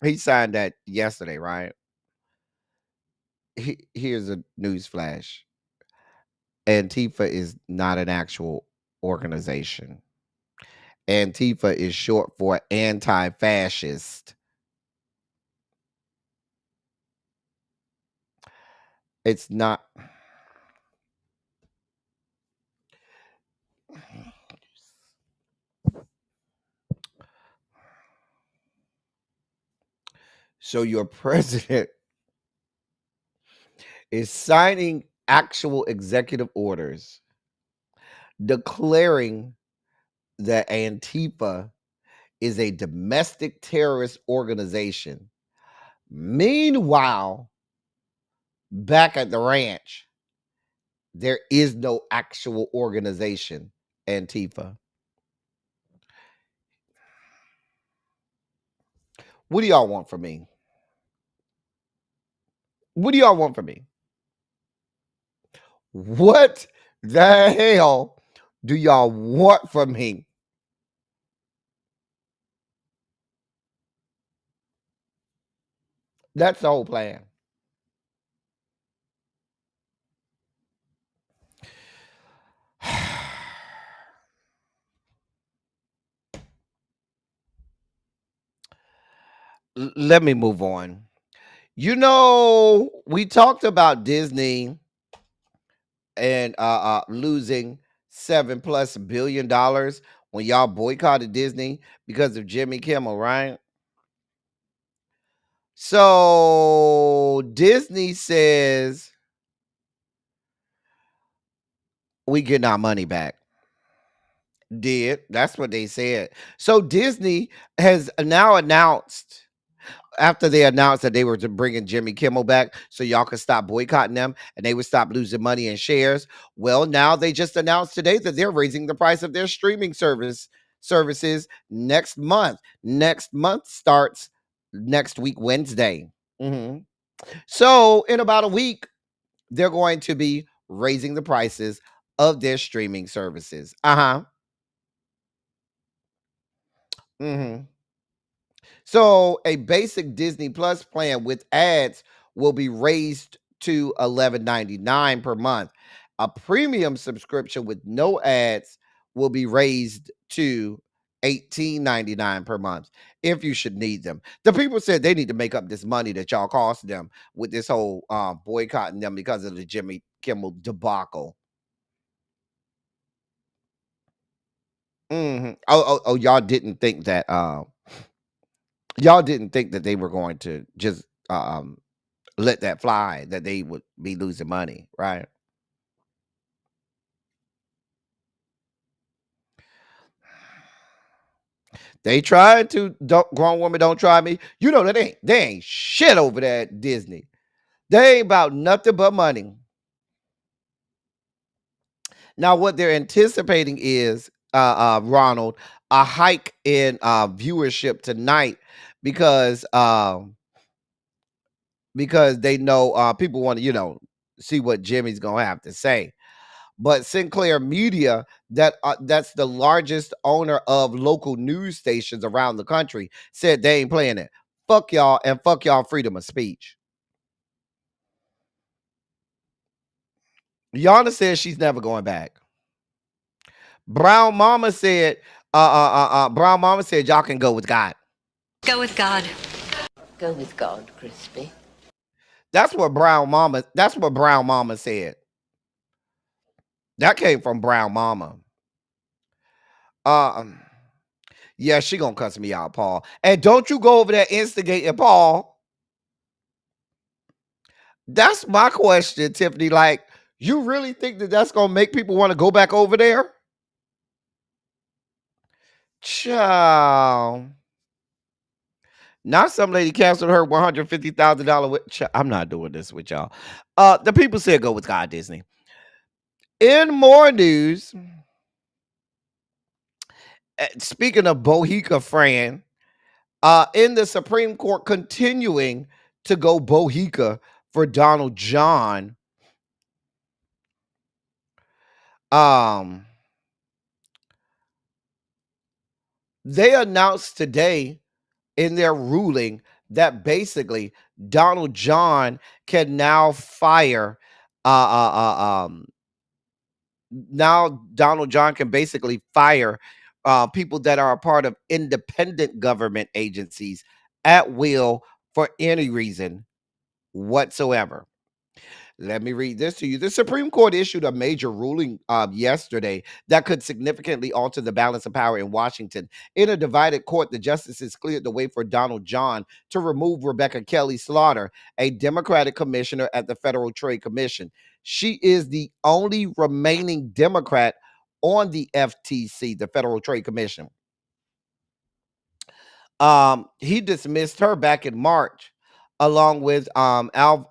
He signed that yesterday, right? Here's a news flash. Antifa is not an actual organization. Antifa is short for anti-fascist. It's not. So your president is signing actual executive orders declaring that Antifa is a domestic terrorist organization. Meanwhile, back at the ranch, there is no actual organization, Antifa. What do y'all want from me? What do y'all want from me? What the hell do y'all want from me? That's the whole plan. Let me move on. You know, we talked about Disney and losing $7+ billion when y'all boycotted Disney because of Jimmy Kimmel, right? So Disney says we getting our money back. That's what they said. So Disney has now announced, after they announced that they were bringing Jimmy Kimmel back so y'all could stop boycotting them and they would stop losing money in shares. Well, now they just announced today that they're raising the price of their streaming services next month. Next month starts next week, Wednesday. Mhm. So in about a week, they're going to be raising the prices of their streaming services. Mm-hmm. So a basic Disney Plus plan with ads will be raised to $11.99 per month. A premium subscription with no ads will be raised to $18.99 per month if you should need them. The people said they need to make up this money that y'all cost them with this whole boycotting them because of the Jimmy Kimmel debacle. Oh, y'all didn't think that they were going to just let that fly, that they would be losing money, right? They tried to, Grown Woman Don't Try Me. You know that they ain't shit over there at Disney. They ain't about nothing but money. Now, what they're anticipating is, Ronald, a hike in viewership tonight because they know people want to, see what Jimmy's gonna have to say. But Sinclair Media, that's the largest owner of local news stations around the country, said they ain't playing it. Fuck y'all and fuck y'all freedom of speech. Yana says she's never going back. Brown Mama said, Brown Mama said y'all can go with God. Go with God. Go with God, Crispy. That's what Brown Mama said. That came from Brown Mama. Yeah, she gonna cuss me out, Paul. And don't you go over there instigating Paul. That's my question, Tiffany. Like, you really think that that's gonna make people want to go back over there? Child. Now some lady canceled her $150,000. I'm not doing this with y'all. The people said go with God, Disney. In more news, speaking of Bohica Fran, in the Supreme Court continuing to go Bohica for Donald John. They announced today in their ruling that basically Donald John can now fire now Donald John can basically fire people that are a part of independent government agencies at will for any reason whatsoever. Let me read this to you. The Supreme Court issued a major ruling yesterday that could significantly alter the balance of power in Washington. In a divided court, the justices cleared the way for Donald John to remove Rebecca Kelly Slaughter, a Democratic commissioner at the Federal Trade Commission. She is the only remaining Democrat on the FTC, the Federal Trade Commission. He dismissed her back in March, along with Alvaro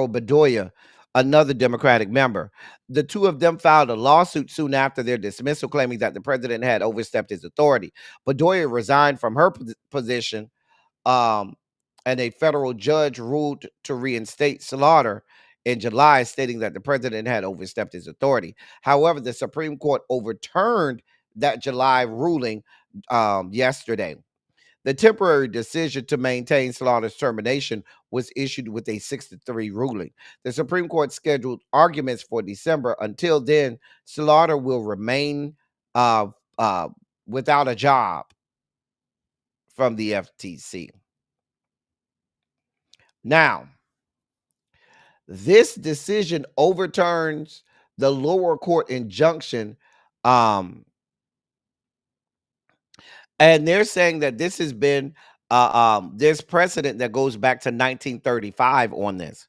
Bedoya, another Democratic member. The two of them filed a lawsuit soon after their dismissal, claiming that the president had overstepped his authority. Bedoya resigned from her position, and a federal judge ruled to reinstate Slaughter in July, stating that the president had overstepped his authority. However, the Supreme Court overturned that July ruling yesterday. The temporary decision to maintain Slaughter's termination was issued with a 6-3 ruling. The Supreme Court scheduled arguments for December. Until then, Slaughter will remain without a job from the FTC. Now, this decision overturns the lower court injunction, and they're saying that this has been There's precedent that goes back to 1935 on this.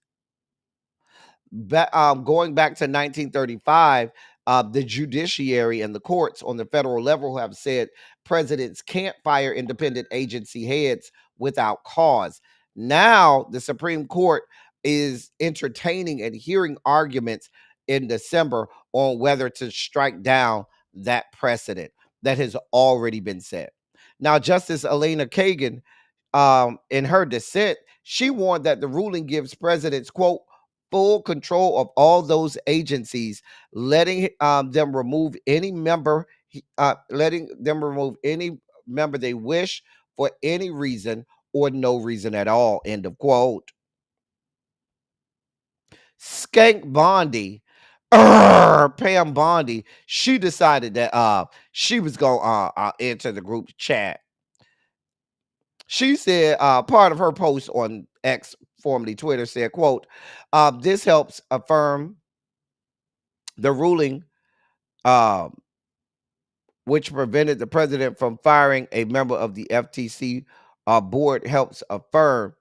Going back to 1935, the judiciary and the courts on the federal level have said presidents can't fire independent agency heads without cause. Now, the Supreme Court is entertaining and hearing arguments in December on whether to strike down that precedent that has already been set. Now, Justice Elena Kagan, in her dissent, she warned that the ruling gives presidents, quote, full control of all those agencies, letting them remove any member, they wish for any reason or no reason at all. End of quote. Skank Bondi, Pam Bondi, she decided that she was gonna enter the group chat. She said part of her post on X, formerly Twitter, said, quote, this helps affirm the ruling which prevented the president from firing a member of the FTC board, helps affirm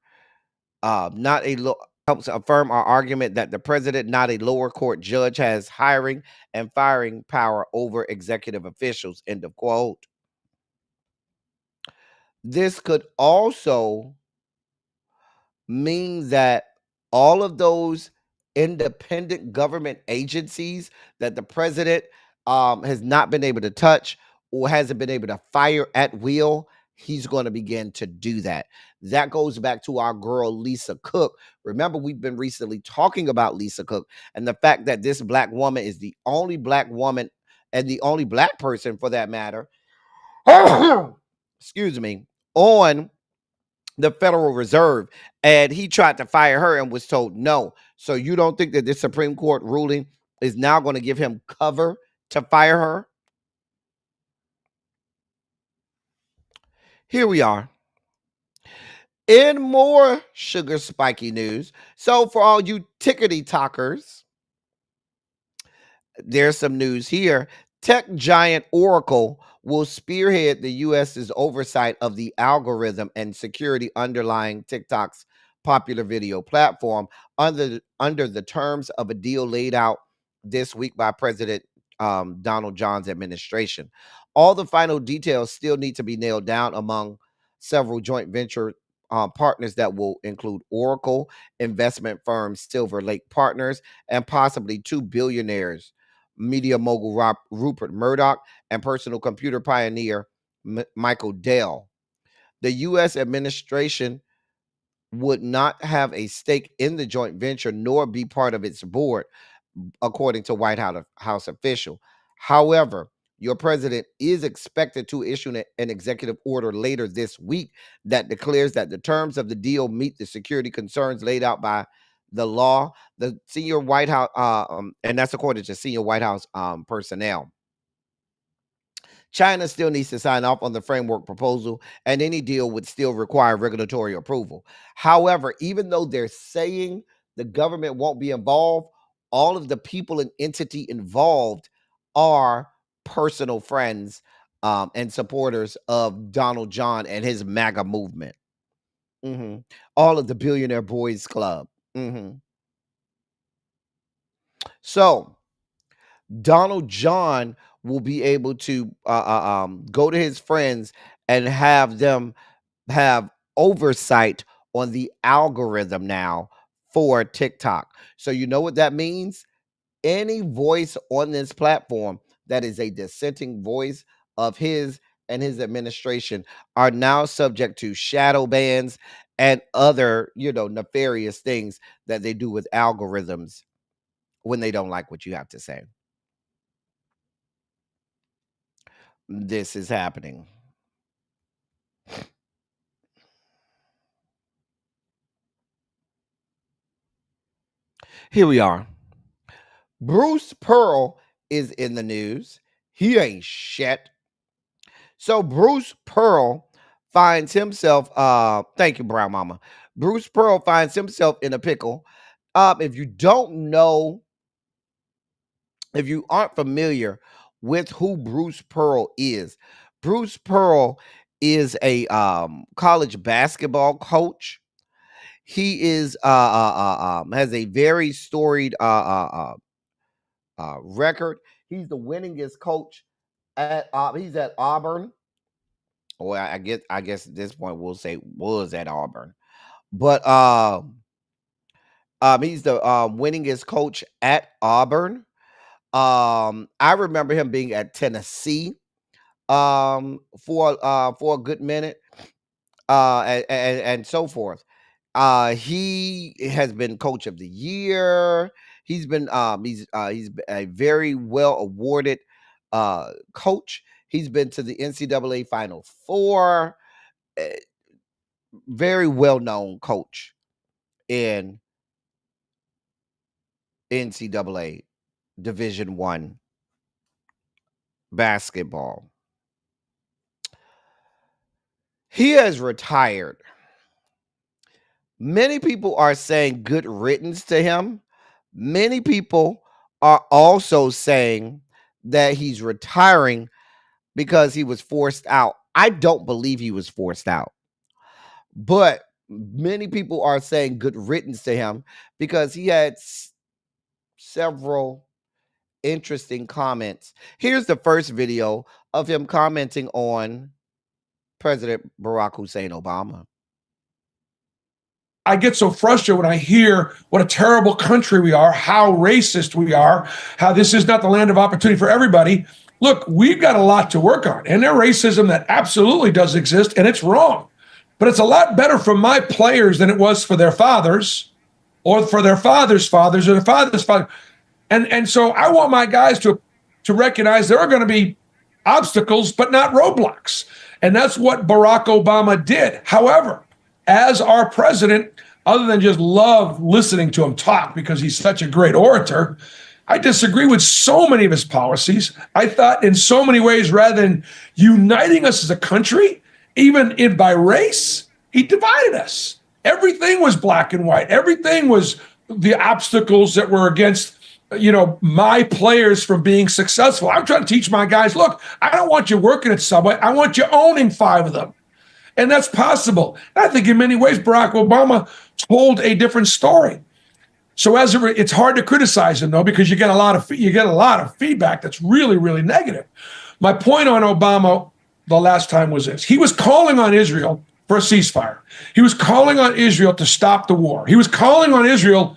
helps affirm our argument that the president, not a lower court judge, has hiring and firing power over executive officials. End of quote. This could also mean that all of those independent government agencies that the president has not been able to touch or hasn't been able to fire at will, he's going to begin to do that. That goes back to our girl Lisa Cook. Remember, we've been recently talking about Lisa Cook and the fact that this black woman is the only black woman and the only black person, for that matter, excuse me, on the Federal Reserve, and he tried to fire her and was told no. So you don't think that this Supreme Court ruling is now going to give him cover to fire her? Here we are. In more sugar spiky news. So for all you tickety talkers, there's some news here. Tech giant Oracle will spearhead the U.S.'s oversight of the algorithm and security underlying TikTok's popular video platform under the terms of a deal laid out this week by President Donald John's administration. All the final details still need to be nailed down among several joint venture partners that will include Oracle, investment firm Silver Lake Partners, and possibly two billionaires, media mogul Rupert Murdoch and personal computer pioneer Michael Dell. The U.S. administration would not have a stake in the joint venture nor be part of its board, according to White House official. However, your president is expected to issue an executive order later this week that declares that the terms of the deal meet the security concerns laid out by the law. The senior White House, and that's according to senior White House personnel. China still needs to sign off on the framework proposal, and any deal would still require regulatory approval. However, even though they're saying the government won't be involved, all of the people and entity involved are personal friends and supporters of Donald John and his MAGA movement. All of the Billionaire Boys Club. So Donald John will be able to go to his friends and have them have oversight on the algorithm now for TikTok. So you know what that means? Any voice on this platform that is a dissenting voice of his and his administration are now subject to shadow bans and other, nefarious things that they do with algorithms when they don't like what you have to say. This is happening. Here we are. Bruce Pearl is in the news. He ain't shit. So Bruce Pearl finds himself, thank you, Brown Mama. Bruce Pearl finds himself in a pickle. If you don't know, if you aren't familiar with who Bruce Pearl is is a college basketball coach. He is has a very storied record. He's the winningest coach at he's at Auburn. Well, I guess at this point we'll say was at Auburn. But he's the winningest coach at Auburn. I remember him being at Tennessee for a good minute, and so forth. He has been coach of the year. He's been he's a very well awarded coach. He's been to the NCAA Final Four. Very well known coach in NCAA Division I basketball. He has retired. Many people are saying good riddance to him. Many people are also saying that he's retiring because he was forced out. I don't believe he was forced out. But many people are saying good riddance to him because he had several interesting comments. Here's the first video of him commenting on President Barack Hussein Obama. I get so frustrated when I hear what a terrible country we are, how racist we are, how this is not the land of opportunity for everybody. Look, we've got a lot to work on, and there's racism that absolutely does exist, and it's wrong. But it's a lot better for my players than it was for their fathers or for their fathers' fathers or their fathers' fathers. And so I want my guys to recognize there are going to be obstacles, but not roadblocks. And that's what Barack Obama did. However, as our president, other than just love listening to him talk because he's such a great orator, I disagree with so many of his policies. I thought in so many ways, rather than uniting us as a country, even by race, he divided us. Everything was black and white. Everything was the obstacles that were against, my players from being successful. I'm trying to teach my guys, look, I don't want you working at Subway. I want you owning 5 of them. And that's possible. I think in many ways, Barack Obama told a different story. So it's hard to criticize him, though, because you get a lot of feedback that's really, really negative. My point on Obama the last time was this. He was calling on Israel for a ceasefire. He was calling on Israel to stop the war. He was calling on Israel,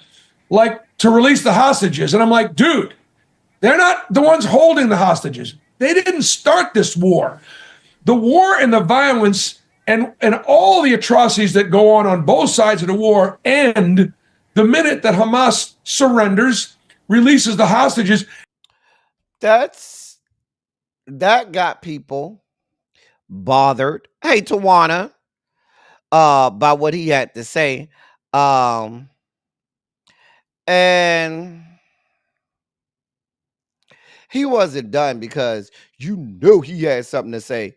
to release the hostages. And I'm like, dude, they're not the ones holding the hostages. They didn't start this war. The war and the violence and all the atrocities that go on both sides of the war end the minute that Hamas surrenders, releases the hostages. That got people bothered. Hey, Tawana, by what he had to say. And he wasn't done because he had something to say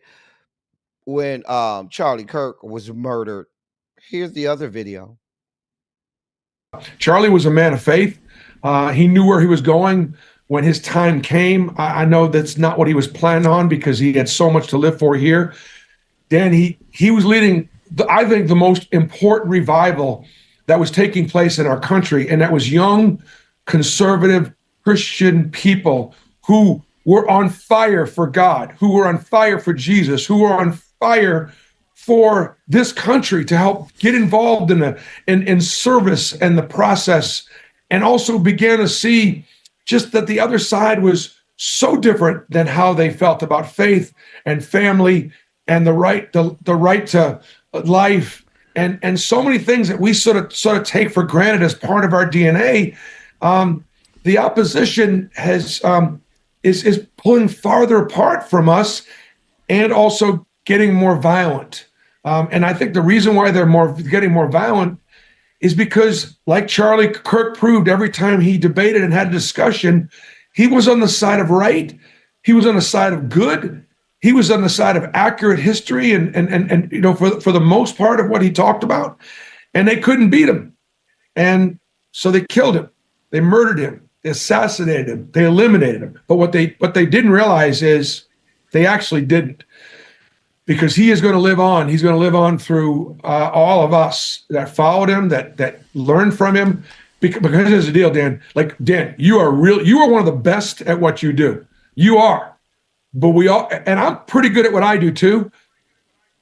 when Charlie Kirk was murdered. Here's the other video. Charlie was a man of faith. He knew where he was going when his time came. I know that's not what he was planning on because he had so much to live for here. Dan, he was leading, I think, the most important revival that was taking place in our country, and that was young, conservative, Christian people who were on fire for God, who were on fire for Jesus, who were on fire for this country to help get involved in service and the process, and also began to see just that the other side was so different than how they felt about faith and family and the right to life and so many things that we sort of take for granted as part of our DNA. The opposition is pulling farther apart from us and also getting more violent. And I think the reason why they're getting more violent is because, like Charlie Kirk proved every time he debated and had a discussion, he was on the side of right. He was on the side of good. He was on the side of accurate history and for the most part of what he talked about. And they couldn't beat him. And so they killed him. They murdered him. They assassinated him. They eliminated him. But what they didn't realize is they actually didn't. because he is going to live on. He's going to live on through all of us that followed him, that learned from him. Because here's the deal, Dan. Like, Dan, you are one of the best at what you do. You are. But we all, and I'm pretty good at what I do too.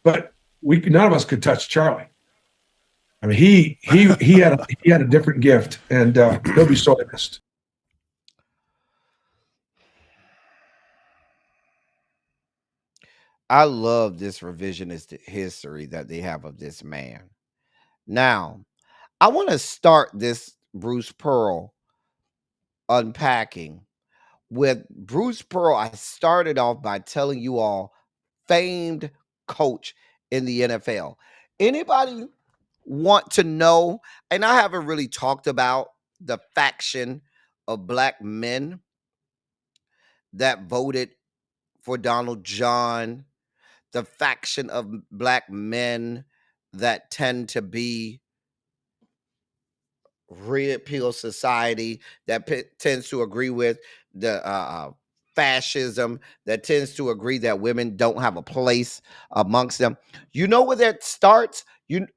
But none of us could touch Charlie. I mean, he had a different gift, and he'll be sorely missed. I love this revisionist history that they have of this man. Now, I want to start this Bruce Pearl unpacking with Bruce Pearl. I started off by telling you all, famed coach in the NFL. Anybody want to know? And I haven't really talked about the faction of black men that voted for Donald John, the faction of black men that tend to be red pill society, that tends to agree with the fascism, that tends to agree that women don't have a place amongst them. You know where that starts?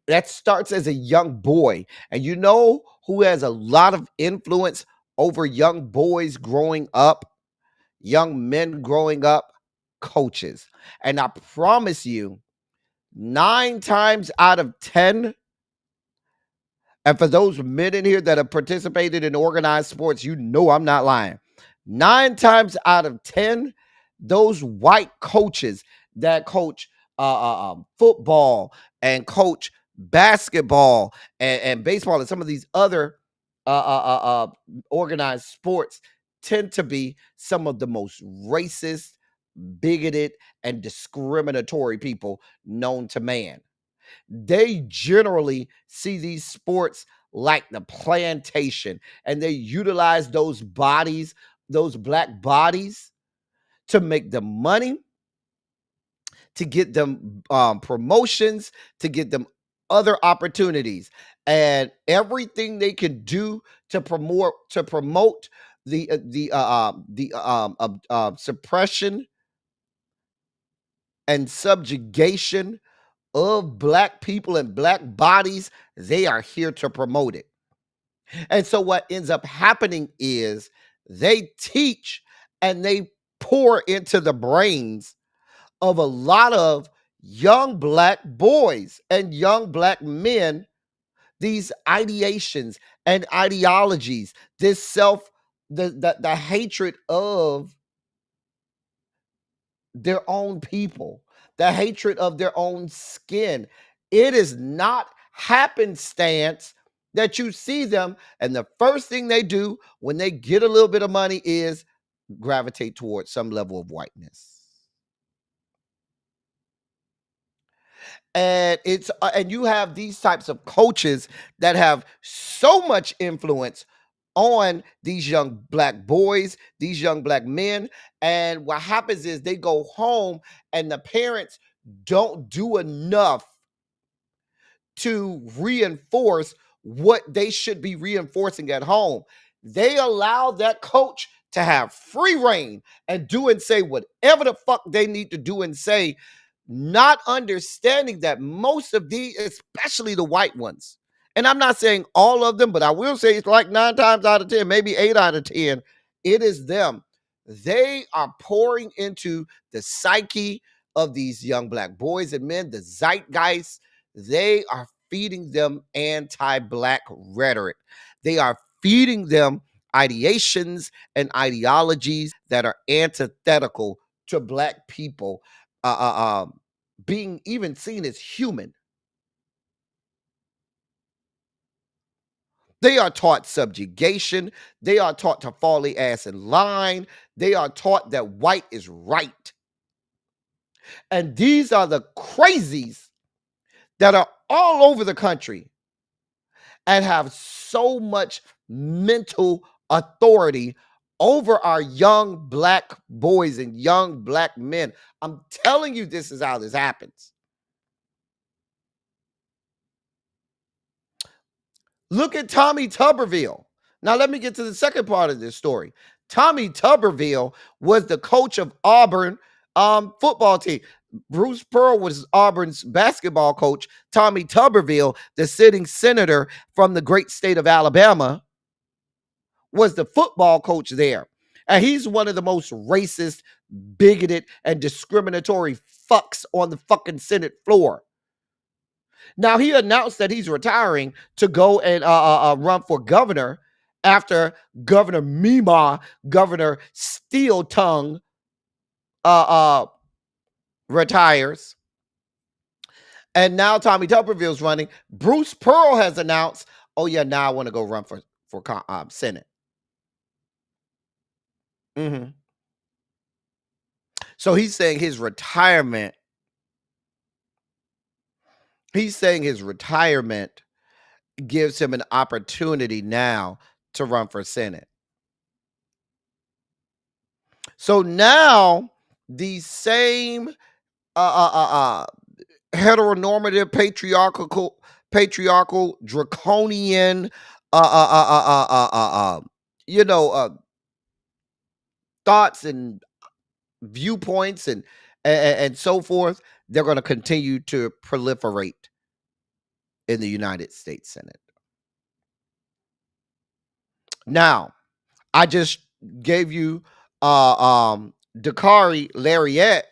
That starts as a young boy. And you know who has a lot of influence over young boys growing up, young men growing up? Coaches. And I promise you, 9 times out of 10, and for those men in here that have participated in organized sports, you know I'm not lying. 9 times out of 10, those white coaches that coach football and coach basketball and baseball and some of these other organized sports tend to be some of the most racist, bigoted, and discriminatory people known to man. They generally see these sports like the plantation, and they utilize those bodies, those black bodies, to make them money, to get them promotions, to get them other opportunities, and everything they can do to promote the suppression and subjugation of black people and black bodies. They are here to promote it. And so what ends up happening is they teach and they pour into the brains of a lot of young black boys and young black men these ideations and ideologies, this the hatred of their own people, the hatred of their own skin. It is not happenstance that you see them, and the first thing they do when they get a little bit of money is gravitate towards some level of whiteness. And and you have these types of coaches that have so much influence on these young black boys, these young black men. And what happens is they go home and the parents don't do enough to reinforce what they should be reinforcing at home. They allow that coach to have free reign and do and say whatever the fuck they need to do and say, not understanding that most of these, especially the white ones, and I'm not saying all of them, but I will say it's like 9 times out of 10, maybe 8 out of 10, it is them. They are pouring into the psyche of these young black boys and men, the zeitgeist. They are feeding them anti-black rhetoric. They are feeding them ideations and ideologies that are antithetical to black people being even seen as human. They are taught subjugation. They are taught to fall their ass in line. They are taught that white is right. And these are the crazies that are all over the country and have so much mental authority over our young black boys and young black men. I'm telling you, this is how this happens. Look at Tommy Tuberville. Now, let me get to the second part of this story. Tommy Tuberville was the coach of Auburn football team. Bruce Pearl was Auburn's basketball coach. Tommy Tuberville, the sitting senator from the great state of Alabama, was the football coach there. And he's one of the most racist, bigoted, and discriminatory fucks on the fucking Senate floor. Now, he announced that he's retiring to go and run for governor after Governor Mima, Governor Steel Tongue, retires. And now Tommy Tuberville's running. Bruce Pearl has announced, oh yeah, now I want to go run for Senate. So he's saying his retirement gives him an opportunity now to run for Senate. So now these same heteronormative, patriarchal, draconian, thoughts and viewpoints and so forth, they're going to continue to proliferate in the United States Senate. Now, I just gave you Dakari Lariat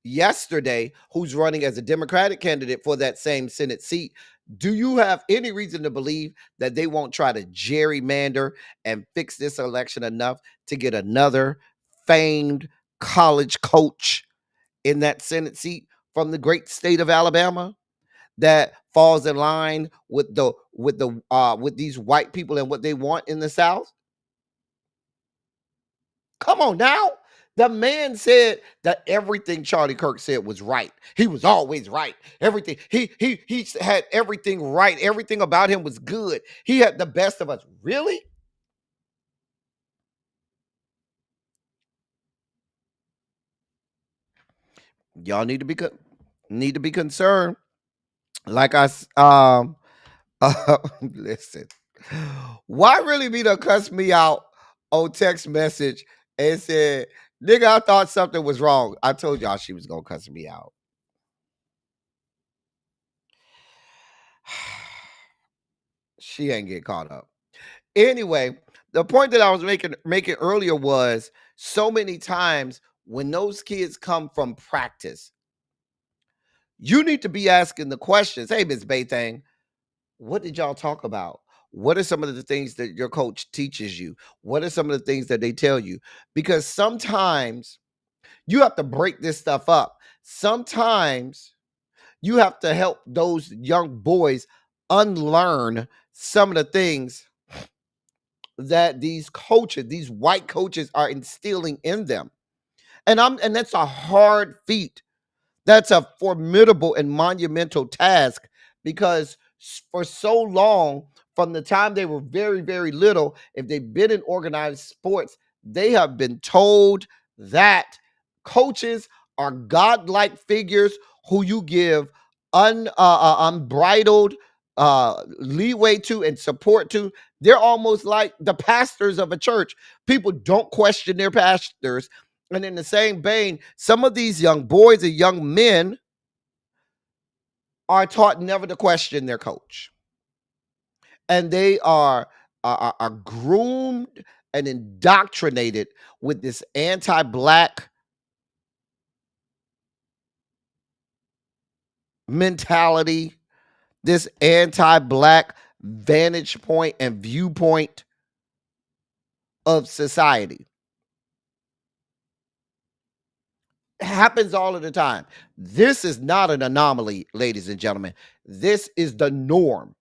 yesterday, who's running as a Democratic candidate for that same Senate seat. Do you have any reason to believe that they won't try to gerrymander and fix this election enough to get another famed college coach in that Senate seat from the great state of Alabama that falls in line with these white people and what they want in the South? Come on now. The man said that everything Charlie Kirk said was right. He was always right. Everything. He had everything right. Everything about him was good. He had the best of us. Really? Y'all need to be concerned. Like listen. Why really be to cuss me out on text message and said, nigga, I thought something was wrong. I told y'all she was gonna cuss me out. She ain't get caught up. Anyway, the point that I was making earlier was so many times when those kids come from practice, you need to be asking the questions. Hey, Ms. Baythang, what did y'all talk about? What are some of the things that your coach teaches you? What are some of the things that they tell you? Because sometimes you have to break this stuff up. Sometimes you have to help those young boys unlearn some of the things that these coaches, these white coaches, are instilling in them. And that's a hard feat. That's a formidable and monumental task, because for so long, from the time they were very, very little, if they've been in organized sports, they have been told that coaches are godlike figures who you give unbridled leeway to and support to. They're almost like the pastors of a church. People don't question their pastors. And in the same vein, some of these young boys and young men are taught never to question their coach. And they are groomed and indoctrinated with this anti-black mentality, this anti-black vantage point and viewpoint of society. It happens all of the time. This is not an anomaly, ladies and gentlemen. This is the norm.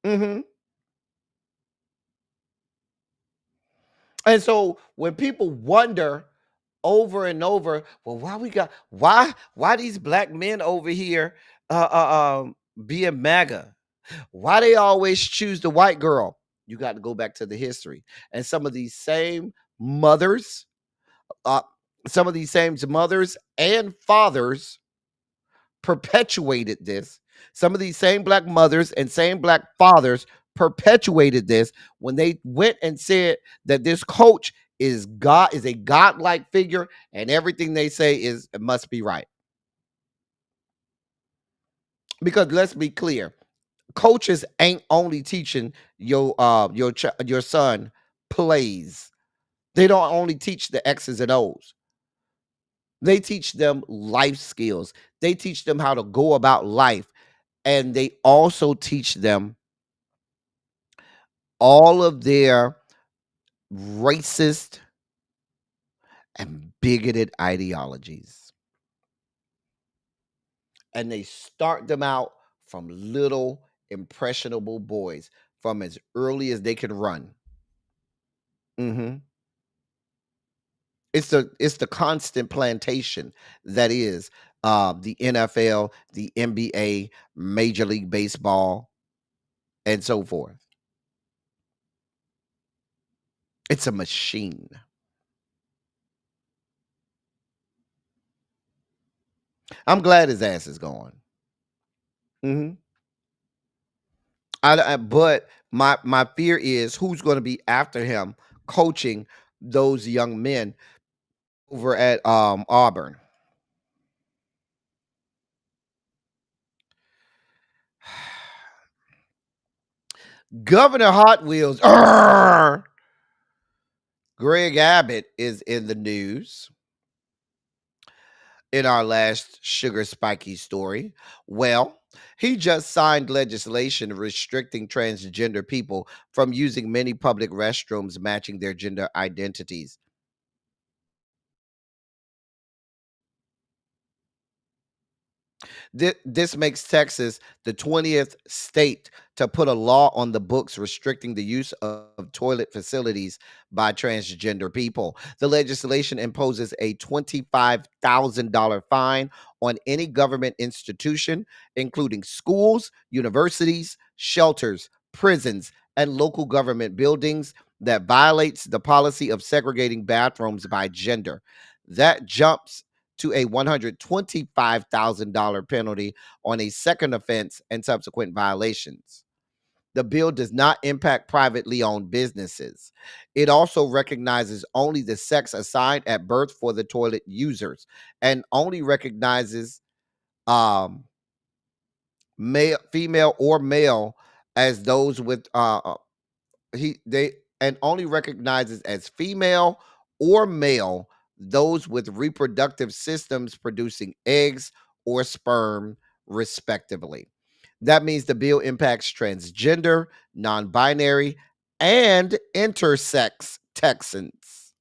And so when people wonder over and over, well, why these black men over here being MAGA? Why they always choose the white girl? You got to go back to the history. And some of these same mothers, and fathers perpetuated this. Some of these same black mothers and same black fathers perpetuated this when they went and said that this coach is a godlike figure, and everything they say must be right. Because let's be clear, coaches ain't only teaching your son plays. They don't only teach the X's and O's. They teach them life skills. They teach them how to go about life. And they also teach them all of their racist and bigoted ideologies. And they start them out from little impressionable boys from as early as they can run. It's the constant plantation that is the NFL, the NBA, Major League Baseball, and so forth. It's a machine. I'm glad his ass is gone. But my fear is who's going to be after him coaching those young men over at Auburn. Governor Hot Wheels, Greg Abbott is in the news in our last sugar spiky story. Well, he just signed legislation restricting transgender people from using many public restrooms matching their gender identities. This makes Texas the 20th state to put a law on the books restricting the use of toilet facilities by transgender people. The legislation imposes a $25,000 fine on any government institution, including schools, universities, shelters, prisons, and local government buildings that violates the policy of segregating bathrooms by gender. That jumps to a $125,000 penalty on a second offense and subsequent violations. The bill does not impact privately owned businesses. It also recognizes only the sex assigned at birth for the toilet users and only recognizes female or male as those with only recognizes as female or male those with reproductive systems producing eggs or sperm, respectively. That means the bill impacts transgender, non-binary, and intersex Texans.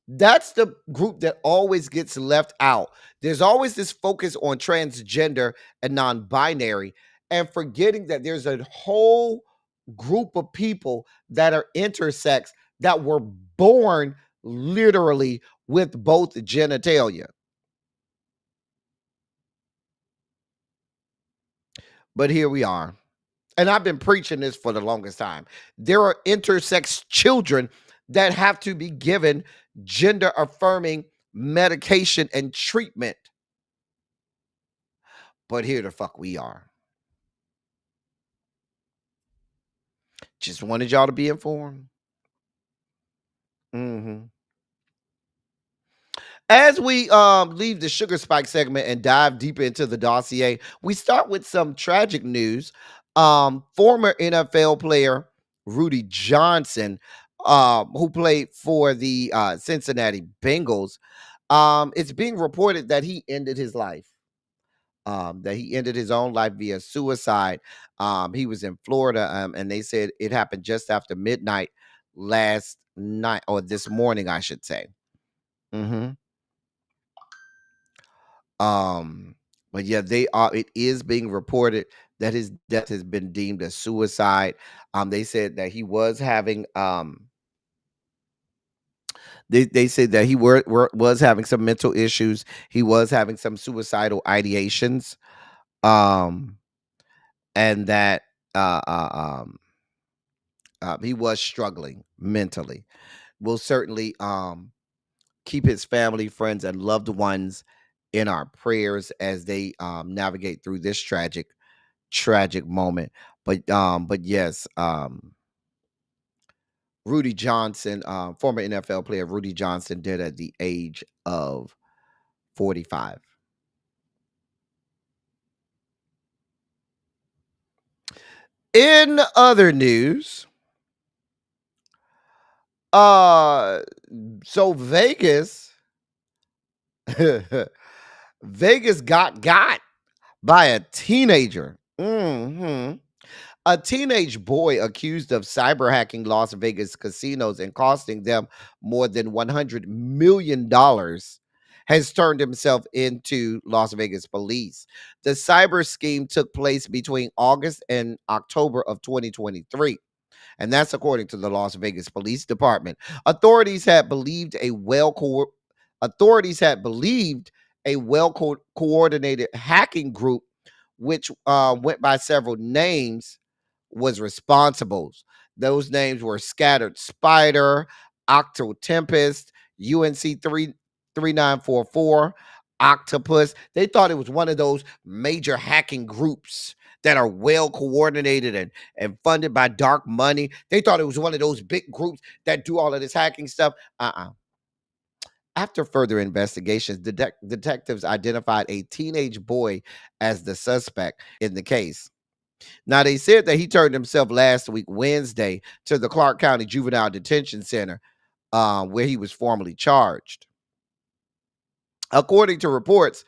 That's the group that always gets left out. There's always this focus on transgender and non-binary and forgetting that there's a whole group of people that are intersex that were born literally with both genitalia. But here we are. And I've been preaching this for the longest time. There are intersex children that have to be given gender affirming medication and treatment. But here the fuck we are. Just wanted y'all to be informed. As we leave the sugar spike segment and dive deeper into the dossier, we start with some tragic news. Former NFL player Rudy Johnson, who played for the Cincinnati Bengals, it's being reported that he ended his life. That he ended his own life via suicide. He was in Florida, and they said it happened just after midnight last night, or this morning, I should say. But yeah, it is being reported that his death has been deemed a suicide. They said that he was having they said that he was having some mental issues. He was having some suicidal ideations. And that he was struggling mentally. We'll certainly keep his family, friends, and loved ones in our prayers as they navigate through this tragic tragic moment. But yes, Rudy Johnson, former NFL player Rudy Johnson, dead at the age of 45. In other news, so Vegas, Vegas got by a teenager. A teenage boy accused of cyber hacking Las Vegas casinos and costing them more than $100 million has turned himself into Las Vegas police. The cyber scheme took place between August and October of 2023. And that's according to the Las Vegas Police Department. Authorities had believed a coordinated hacking group, which went by several names, was responsible. Those names were Scattered Spider, Octo Tempest, UNC 3944, Octopus. They thought it was one of those major hacking groups that are well coordinated and funded by dark money. They thought it was one of those big groups that do all of this hacking stuff. After further investigations, detectives identified a teenage boy as the suspect in the case. Now, they said that he turned himself last week, Wednesday, to the Clark County Juvenile Detention Center, where he was formally charged. According to reports,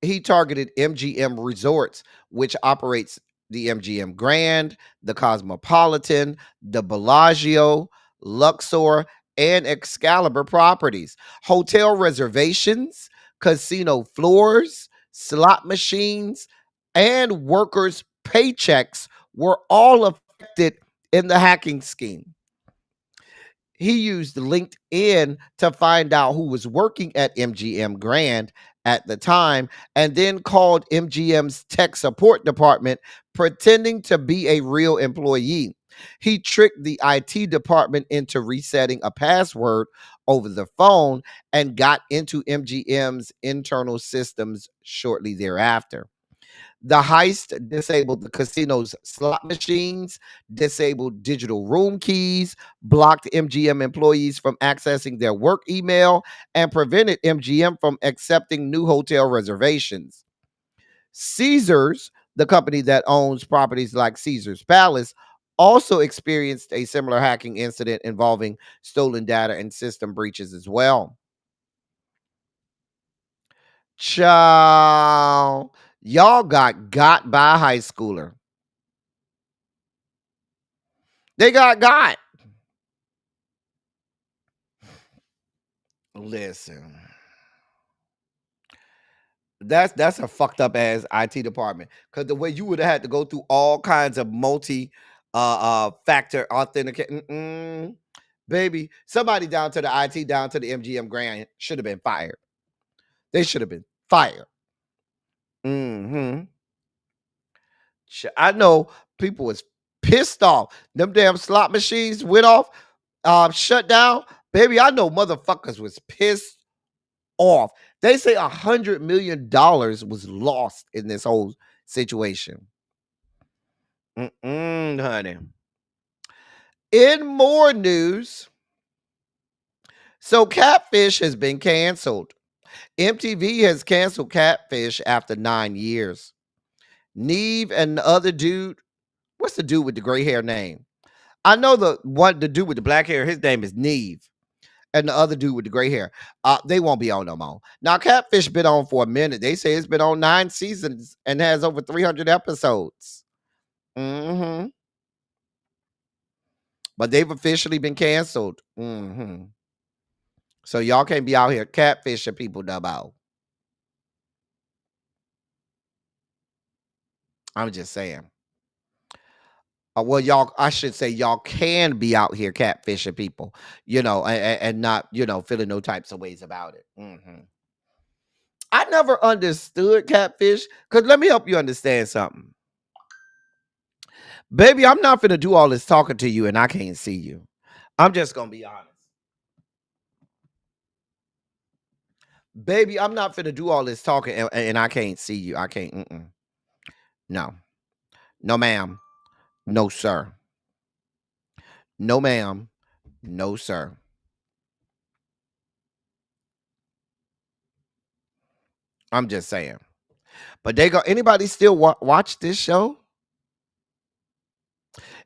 he targeted MGM Resorts, which operates the MGM Grand, the Cosmopolitan, the Bellagio, Luxor, and Excalibur properties. Hotel reservations, casino floors, slot machines, and workers' paychecks were all affected in the hacking scheme. He used LinkedIn to find out who was working at MGM Grand at the time and then called MGM's tech support department pretending to be a real employee. He tricked the IT department into resetting a password over the phone and got into MGM's internal systems shortly thereafter. The heist disabled the casino's slot machines, disabled digital room keys, blocked MGM employees from accessing their work email, and prevented MGM from accepting new hotel reservations. Caesars, the company that owns properties like Caesar's Palace, also experienced a similar hacking incident involving stolen data and system breaches as well. Child, y'all got by a high schooler. They got. Listen, that's a fucked up ass IT department. Because the way you would have had to go through all kinds of multi factor authentication, baby, somebody down to the IT, down to the MGM Grand should have been fired. They should have been fired. I know people was pissed off. Them damn slot machines went off, shut down. Baby, I know motherfuckers was pissed off. They say $100 million was lost in this whole situation. Honey. In more news, so Catfish has been canceled. MTV has canceled Catfish after 9 years. Neve and the other dude, what's the dude with the gray hair name? I know the dude with the black hair, his name is Neve. And the other dude with the gray hair, they won't be on no more. Now, Catfish been on for a minute. They say it's been on 9 seasons and has over 300 episodes. But they've officially been canceled. So y'all can't be out here catfishing people no more. I'm just saying. Well, y'all, I should say y'all can be out here catfishing people, and not, feeling no types of ways about it. I never understood catfish, because let me help you understand something. Baby, I'm not finna do all this talking to you and I can't see you. I'm just gonna be honest. Baby, I'm not finna do all this talking and I can't see you. I can't. No. No, ma'am. No, sir. No, ma'am. No, sir. I'm just saying. But they go. Anybody still watch this show?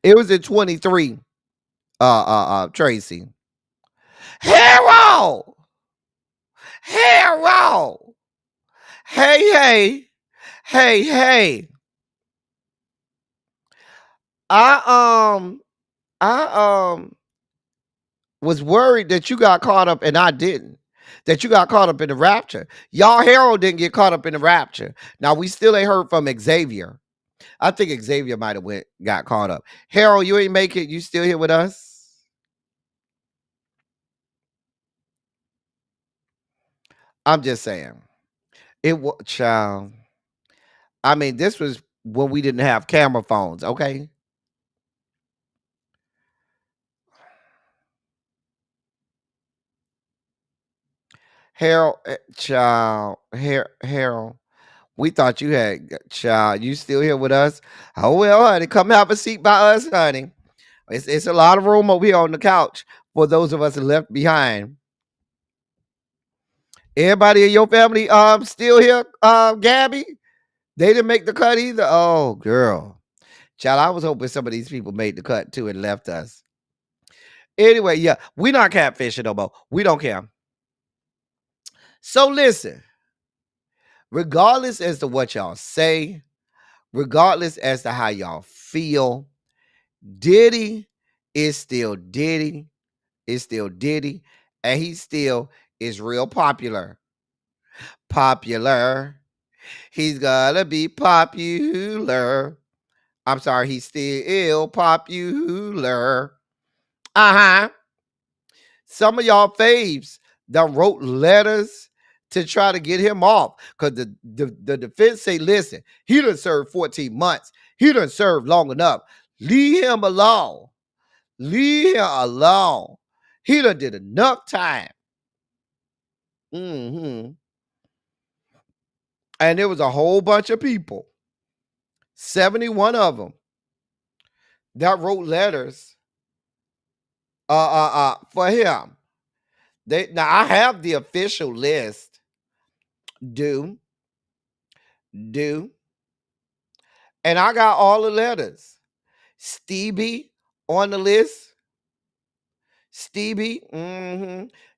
It was in 23. Tracy. Hero. Hero. Hey, hey. Hey, hey. I was worried that you got caught up and I didn't. That you got caught up in the rapture. Y'all Harold didn't get caught up in the rapture. Now we still ain't heard from Xavier. I think Xavier might have got caught up. Harold, you ain't make it. You still here with us? I'm just saying. It was child. I mean, this was when we didn't have camera phones, okay? Harold, child, Harold, we thought you had, child, you still here with us? Oh, well, honey, come have a seat by us, honey. It's a lot of room over here on the couch for those of us left behind. Everybody in your family still here, Gabby? They didn't make the cut either? Oh, girl. Child, I was hoping some of these people made the cut too and left us. Anyway, yeah, we not catfishing no more. We don't care. So listen, regardless as to what y'all say, regardless as to how y'all feel, Diddy is still Diddy, and he still is real popular. Popular. He's gotta be popular. I'm sorry, he's still popular. Uh-huh. Some of y'all faves done wrote letters to try to get him off. Because the defense say, listen, he done served 14 months. He done served long enough. Leave him alone. Leave him alone. He done did enough time. Mm-hmm. And there was a whole bunch of people, 71 of them, that wrote letters for him. Now I have the official list. Do. And I got all the letters. Stevie on the list. Stevie.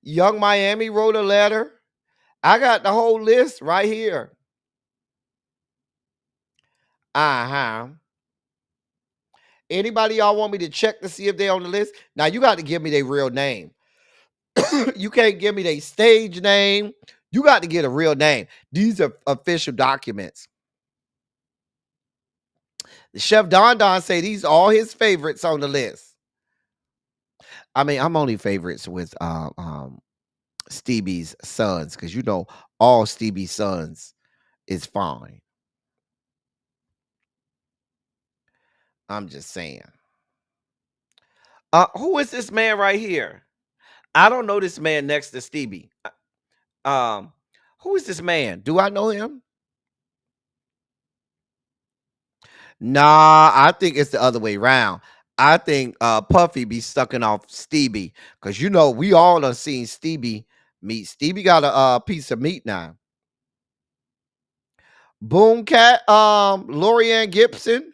Young Miami wrote a letter. I got the whole list right here. Uh-huh. Anybody y'all want me to check to see if they're on the list? Now you got to give me their real name. You can't give me their stage name. You got to get a real name. These are official documents. The Chef Don say these are all his favorites on the list. I mean, I'm only favorites with Stevie's sons, because you know all Stevie's sons is fine. I'm just saying. Who is this man right here? I don't know this man next to Stevie. Who is this man? Do I know him? Nah, I think it's the other way around. I think Puffy be sucking off Stevie, because you know we all done seen Stevie meat. Stevie got a piece of meat now. Boom Cat, Lorianne Gibson.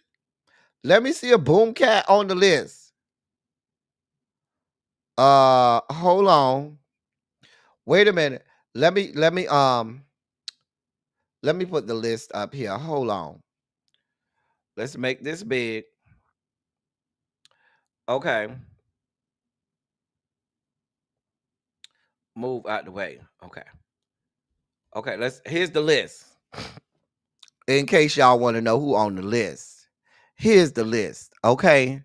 Let me see a Boom Cat on the list. Hold on. Wait a minute. Let me put the list up here. Hold on. Let's make this big. Okay. Move out the way. Okay. Okay, here's the list. In case y'all want to know who on the list. Here's the list. Okay.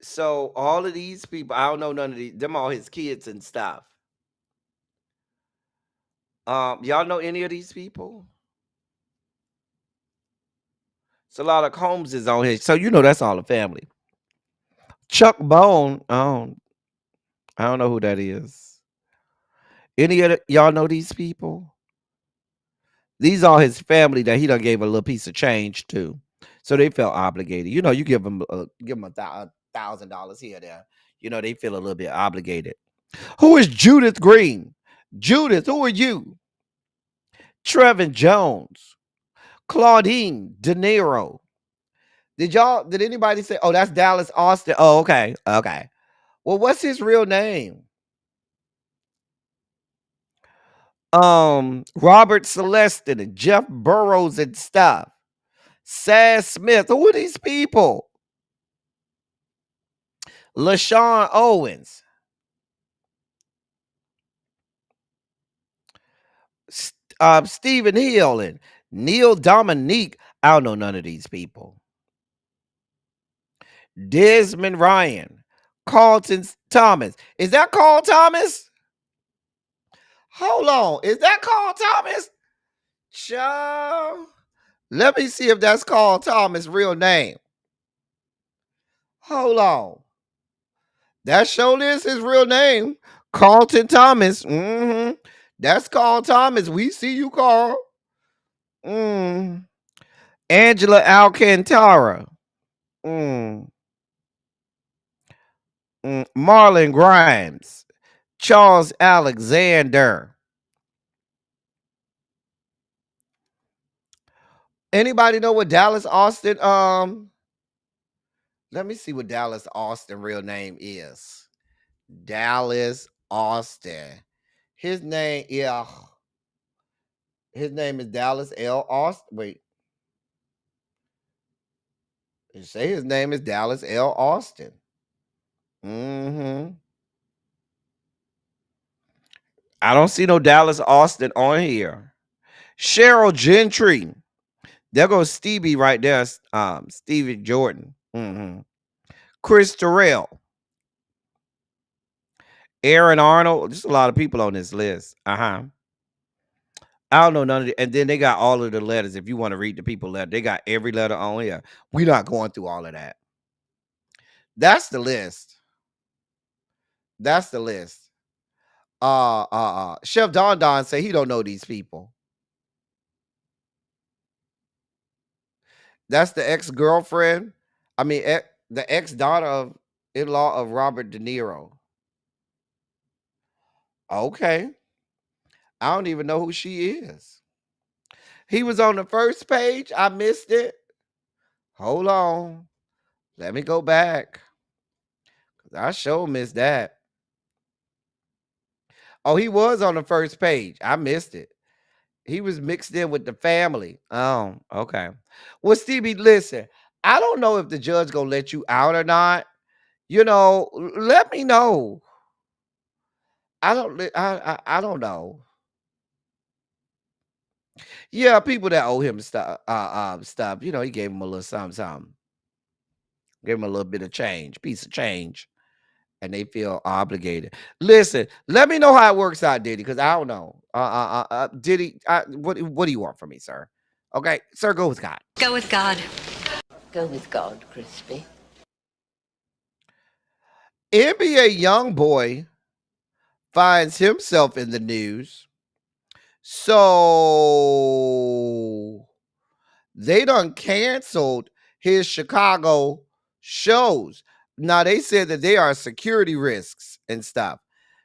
So all of these people, I don't know none of these, them all his kids and stuff. Y'all know any of these people? It's a lot of Combs is on here. So you know that's all the family. Chuck Bone, I don't know who that is. Any of y'all know these people? These are his family that he done gave a little piece of change to, so they felt obligated. You know, you give them $1,000 here or there. You know, they feel a little bit obligated. Who is Judith Green? Judith, who are you? Trevin Jones, Claudine De Niro. Did anybody say, oh, that's Dallas Austin? Oh, okay. Okay. Well, what's his real name? Robert Celestin and Jeff Burrows and stuff. Sad Smith. Who are these people? LaShawn Owens. Stephen Hill and Neil Dominique. I don't know none of these people. Desmond Ryan. Carlton Thomas. Is that Carl Thomas? Hold on. Is that Carl Thomas? Child. Let me see if that's Carl Thomas' real name. Hold on. That sure is his real name. Carlton Thomas. That's Carl Thomas. We see you, Carl. Angela Alcantara. Marlon Grimes. Charles Alexander. Anybody know what Dallas Austin? Let me see what Dallas Austin real name is. Dallas Austin. His name, yeah. His name is Dallas L. Austin. Wait. You say his name is Dallas L. Austin. I don't see no Dallas Austin on here. Cheryl Gentry. There goes Stevie right there. Stevie Jordan. Chris Terrell. Aaron Arnold. There's a lot of people on this list. I don't know none of the, and then they got all of the letters. If you want to read the people letter, they got every letter on here. We're not going through all of that. That's the list. That's the list. Chef Don Don say he don't know these people. That's the ex-girlfriend. I mean, the ex-daughter in law of Robert De Niro. Okay. I don't even know who she is. He was on the first page. I missed it. Hold on. Let me go back. I sure missed that. Oh, he was on the first page. I missed it. He was mixed in with the family. Oh, okay. Well, Stevie, listen, I don't know if the judge gonna let you out or not. You know, let me know. I don't know. Yeah, people that owe him stuff. You know, he gave him a little something. Gave him a little bit of change, piece of change, and they feel obligated. Listen, let me know how it works out, Diddy, because I don't know. Diddy, what do you want from me, sir? Okay, sir, go with God. Go with God. Go with God, Crispy. NBA Youngboy finds himself in the news. So they done canceled his Chicago shows. Now they said that they are security risks and stuff.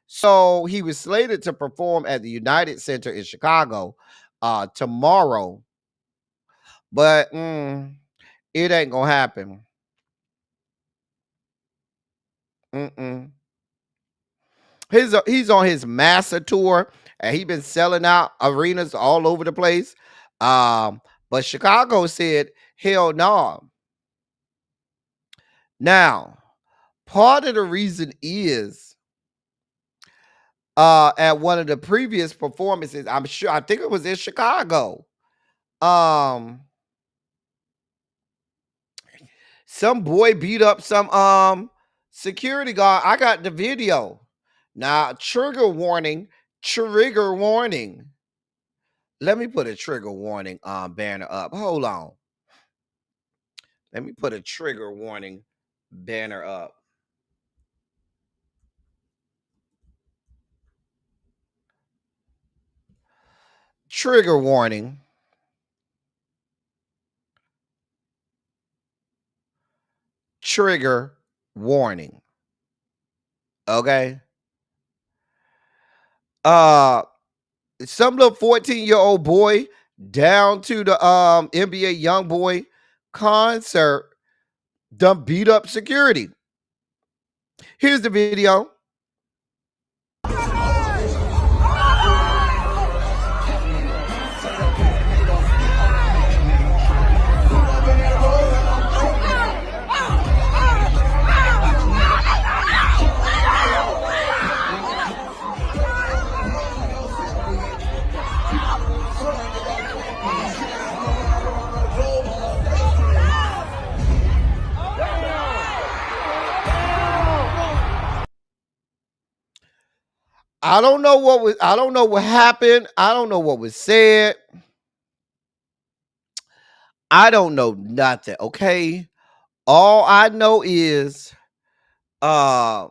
So he was slated to perform at the United Center in Chicago tomorrow. But it ain't gonna happen. He's on his master tour, and he been selling out arenas all over the place. But Chicago said, hell no. Now, part of the reason is at one of the previous performances, I think it was in Chicago. Some boy beat up some security guard. I got the video. Now, trigger warning. Let me put a trigger warning banner up. Hold on. Let me put a trigger warning banner up. Trigger warning. Trigger warning. Okay. Some little 14-year-old boy down to the NBA Youngboy concert done beat up security. Here's the video. I don't know what happened. I don't know what was said. I don't know nothing, okay? All I know is uh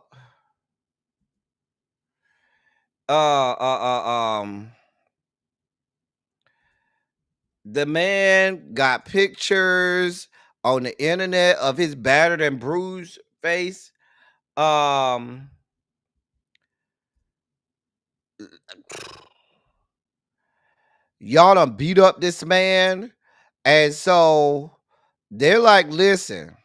the man got pictures on the internet of his battered and bruised face. Y'all done beat up this man. And so they're like, listen,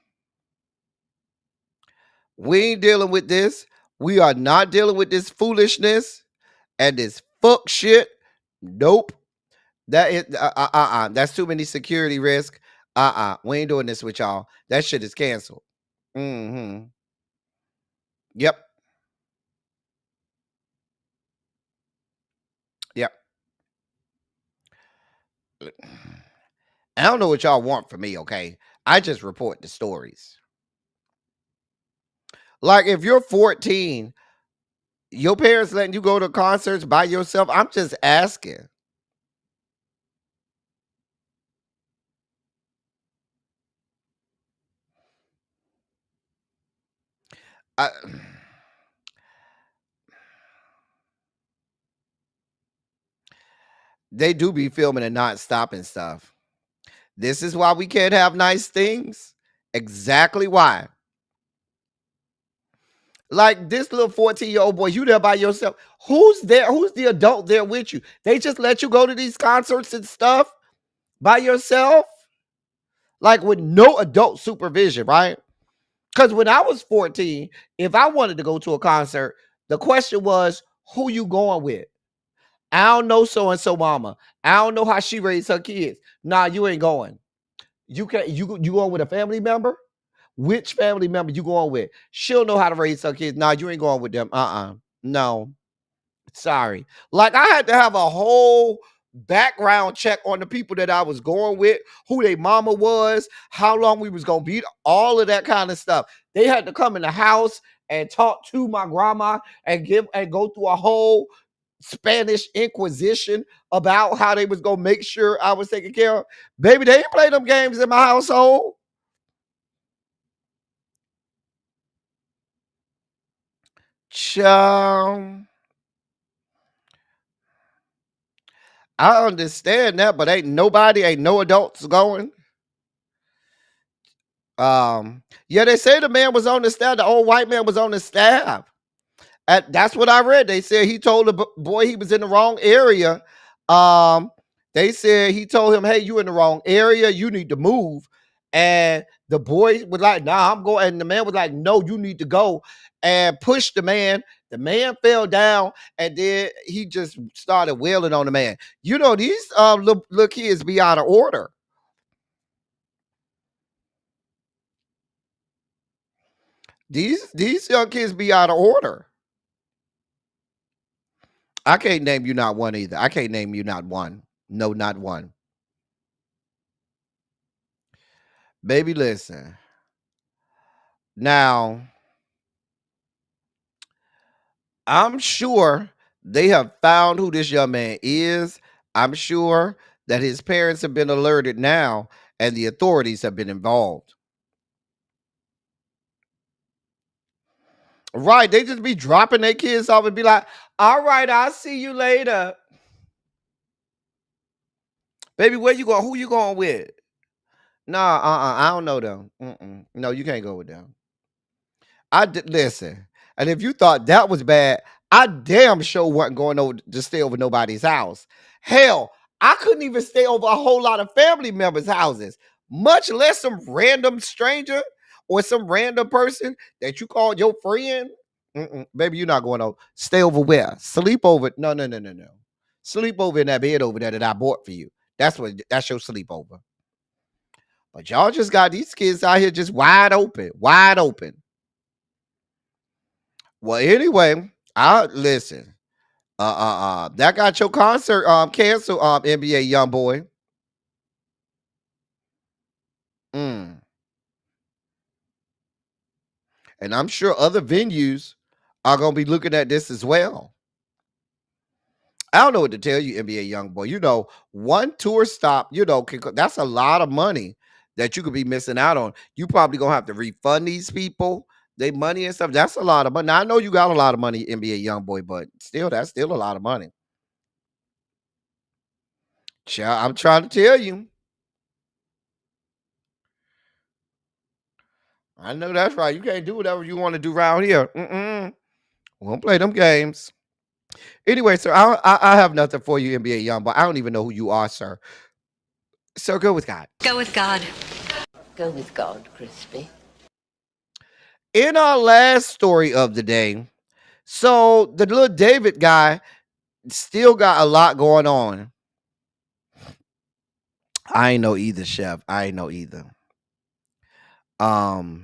we ain't dealing with this. We are not dealing with this foolishness and this fuck shit. Nope. That is that's too many security risk. We ain't doing this with y'all. That shit is canceled. Mm-hmm. Yep. Yep. I don't know what y'all want from me, okay? I just report the stories. Like, if you're 14, your parents letting you go to concerts by yourself, I'm just asking. They do be filming and not stopping stuff. This is why we can't have nice things. Exactly why. Like this little 14-year-old boy, you there by yourself. Who's there? Who's the adult there with you? They just let you go to these concerts and stuff by yourself? Like with no adult supervision, right? Because when I was 14, if I wanted to go to a concert, the question was, who you going with? I don't know so-and-so mama. I don't know how she raised her kids. Nah, you ain't going. You going with a family member? Which family member you going with? She'll know how to raise her kids. Nah, you ain't going with them. No. Sorry. Like I had to have a whole background check on the people that I was going with, who their mama was, how long we was gonna be, all of that kind of stuff. They had to come in the house and talk to my grandma and go through a whole Spanish Inquisition about how they was gonna make sure I was taken care of. Baby, they ain't play them games in my household. Child. I understand that, but ain't no adults going. Yeah, they say the man was on the staff. The old white man was on the staff. That's what I read. They said he told the boy he was in the wrong area. They said he told him, "Hey, you in the wrong area. You need to move." And the boy was like, "Nah, I'm going." And the man was like, "No, you need to go," and pushed the man. The man fell down, and then he just started wailing on the man. You know, these little kids be out of order. These young kids be out of order. I can't name you not one either. I can't name you not one. No, not one. Baby, listen. Now, I'm sure they have found who this young man is. I'm sure that his parents have been alerted now and the authorities have been involved. Right. They just be dropping their kids off and be like, all right, I'll see you later. Baby, where you going? Who you going with? Nah, I don't know them. No, you can't go with them. Listen, and if you thought that was bad, I damn sure wasn't going over to stay over nobody's house. Hell, I couldn't even stay over a whole lot of family members' houses, much less some random stranger or some random person that you called your friend. Baby, you're not going over. Stay over where? Sleep over. No. Sleep over in that bed over there that I bought for you. That's your sleepover. But y'all just got these kids out here just wide open, wide open. Well, anyway, I listen. That got your concert canceled, NBA Youngboy. And I'm sure other venues are gonna be looking at this as well. I don't know what to tell you, NBA Youngboy. You know, one tour stop, that's a lot of money that you could be missing out on. You probably gonna have to refund these people their money and stuff. That's a lot of money. Now, I know you got a lot of money, NBA Youngboy, but still, that's still a lot of money. Child, I'm trying to tell you. I know that's right. You can't do whatever you want to do around here. We don't play them games. Anyway, sir, I have nothing for you, NBA Youngboy. I don't even know who you are, sir. Sir, go with God. Go with God. Go with God, Crispy. In our last story of the day, so the little David guy still got a lot going on. I ain't know either, Chef. I ain't know either. The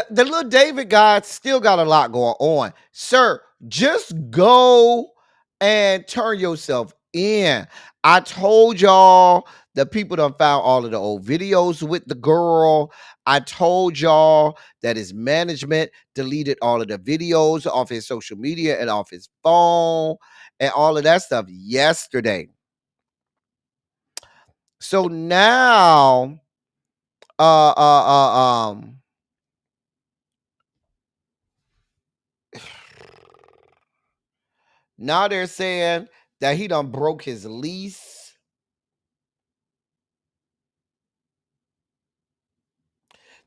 little David guy still got a lot going on. Sir, just go and turn yourself in. I told y'all the people done found all of the old videos with the girl. I told y'all that his management deleted all of the videos off his social media and off his phone and all of that stuff yesterday. So now, now they're saying that he done broke his lease.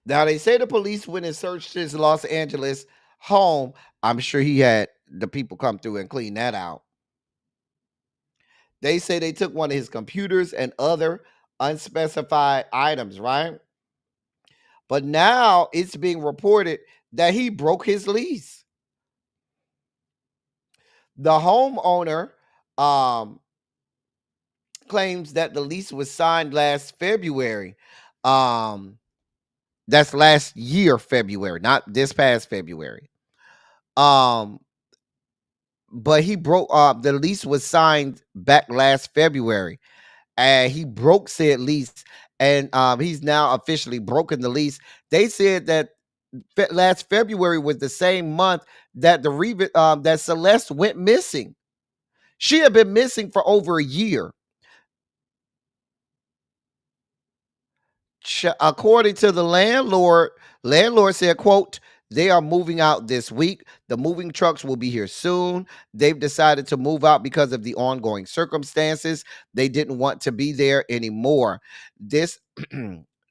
Now they say the police went and searched his Los Angeles home. I'm sure he had the people come through and clean that out. They say they took one of his computers and other unspecified items, right? But now it's being reported that he broke his lease. The homeowner claims that the lease was signed last February. That's last year, February, not this past February. But he broke the lease was signed back last February, and he broke said lease, and he's now officially broken the lease. They said that last February was the same month that that Celeste went missing. She had been missing for over a year. According to the landlord said, quote, "They are moving out this week. The moving trucks will be here soon. They've decided to move out because of the ongoing circumstances. They didn't want to be there anymore. This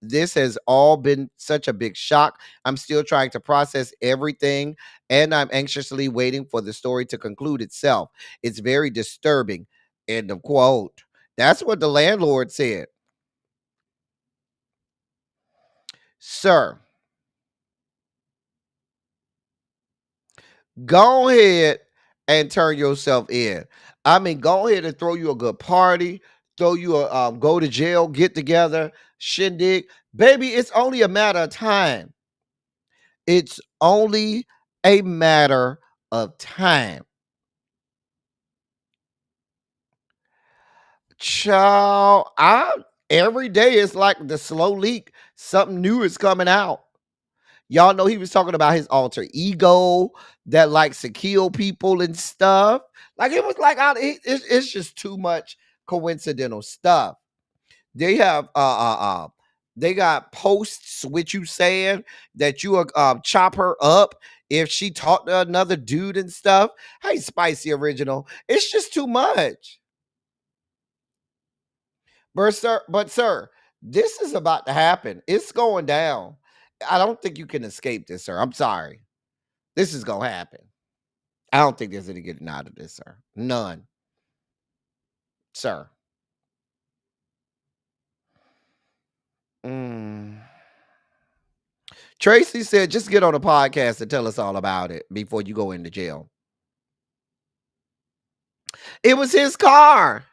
this has all been such a big shock. I'm still trying to process everything, and I'm anxiously waiting for the story to conclude itself. It's very disturbing." End of quote. That's what the landlord said. Sir, go ahead and turn yourself in. I mean, go ahead and throw you a good party, throw you a go to jail, get together, shindig. Baby, it's only a matter of time. It's only a matter of time. Child, every day it's like the slow leak. Something new is coming out. Y'all know he was talking about his alter ego that likes to kill people and stuff. Like it was like it's just too much coincidental stuff. They have they got posts with you saying that you chop her up if she talked to another dude and stuff. Hey, Spicy Original, it's just too much. But sir, this is about to happen. It's going down. I don't think you can escape this, sir. I'm sorry. This is gonna happen. I don't think there's any getting out of this, sir. None, sir. Tracy said, just get on a podcast and tell us all about it before you go into jail. It was his car.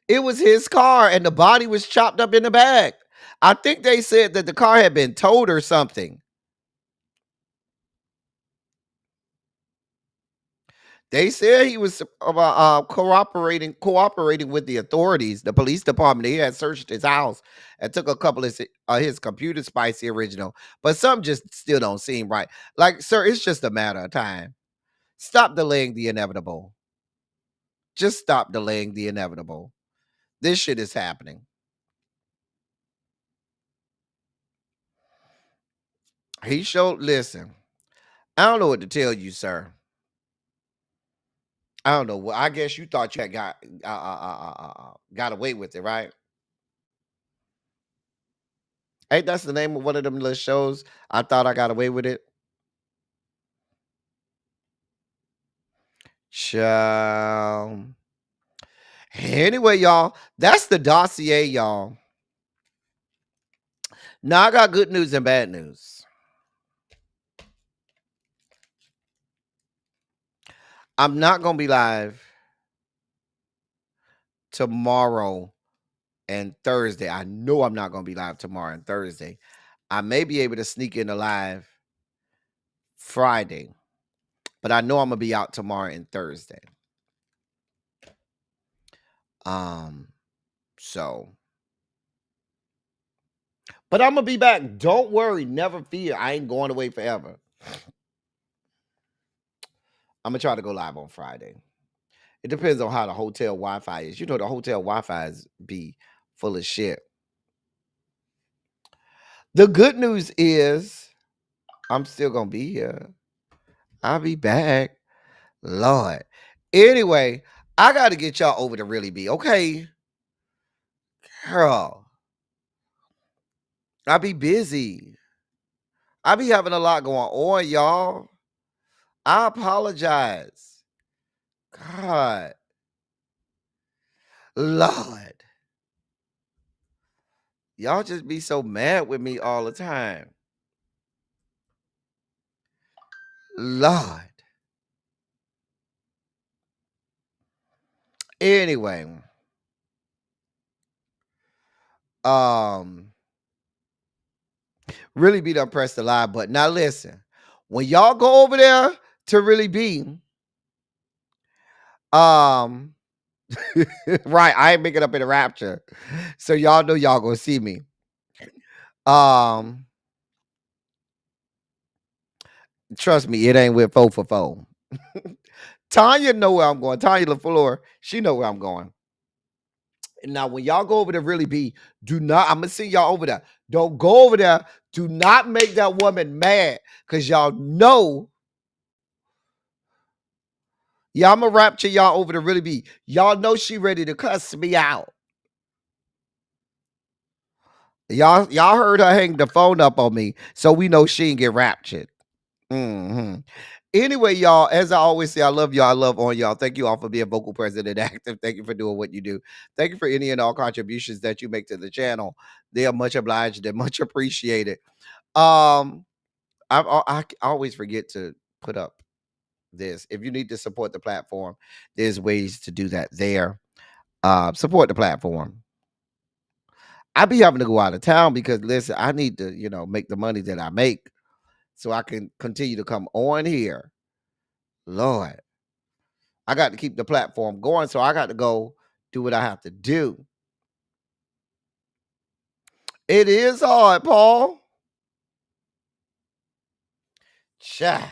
It was his car, and the body was chopped up in the back. I think they said that the car had been towed or something. They said he was cooperating with the authorities. The police department, he had searched his house and took a couple of his computer, Spicy Original. But some just still don't seem right. Like, sir, it's just a matter of time. Stop delaying the inevitable. Just stop delaying the inevitable. This shit is happening. He showed, listen, I don't know what to tell you, sir. I don't know. Well, I guess you thought you had got away with it, right? Hey, that's the name of one of them little shows. I thought I got away with it. Child. Anyway, y'all, that's the dossier, y'all. Now I got good news and bad news. I'm not gonna be live tomorrow and Thursday. I know I'm not gonna be live tomorrow and Thursday. I may be able to sneak in a live Friday, but I know I'm gonna be out tomorrow and Thursday. So, but I'm gonna be back. Don't worry, never fear. I ain't going away forever. I'm gonna try to go live on Friday. It depends on how the hotel Wi-Fi is. You know, the hotel Wi-Fi is be full of shit. The good news is I'm still gonna be here. I'll be back. Lord. Anyway, I gotta get y'all over to Really Be, okay? Girl. I be busy. I be having a lot going on, y'all. I apologize. God. Lord. Y'all just be so mad with me all the time. Lord. Anyway. Really Be done press the live button. Now listen. When y'all go over there to Really Be, right, I ain't making up in a Rapture. So y'all know y'all gonna see me. Trust me, it ain't with 4 for 4. Tanya know where I'm going. Tanya LaFleur, she know where I'm going. And now, when y'all go over to Really Be, do not, I'm gonna see y'all over there. Don't go over there. Do not make that woman mad, because y'all know. Y'all, I'm gonna Rapture y'all over to Really Be. Y'all know she ready to cuss me out. Y'all heard her hang the phone up on me, so we know she ain't get raptured. Anyway, y'all, as I always say, I love y'all. I love on y'all. Thank you all for being vocal, present, and active. Thank you for doing what you do. Thank you for any and all contributions that you make to the channel. They are much obliged and much appreciated. I always forget to put up this. If you need to support the platform, there's ways to do that there. Support the platform. I be having to go out of town because, listen, I need to, make the money that I make so I can continue to come on here. Lord, I got to keep the platform going, so I got to go do what I have to do. It is hard, Paul. Child.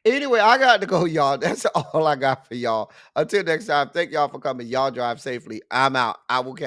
Anyway, I got to go, y'all. That's all I got for y'all. Until next time, thank y'all for coming. Y'all drive safely. I'm out. I will catch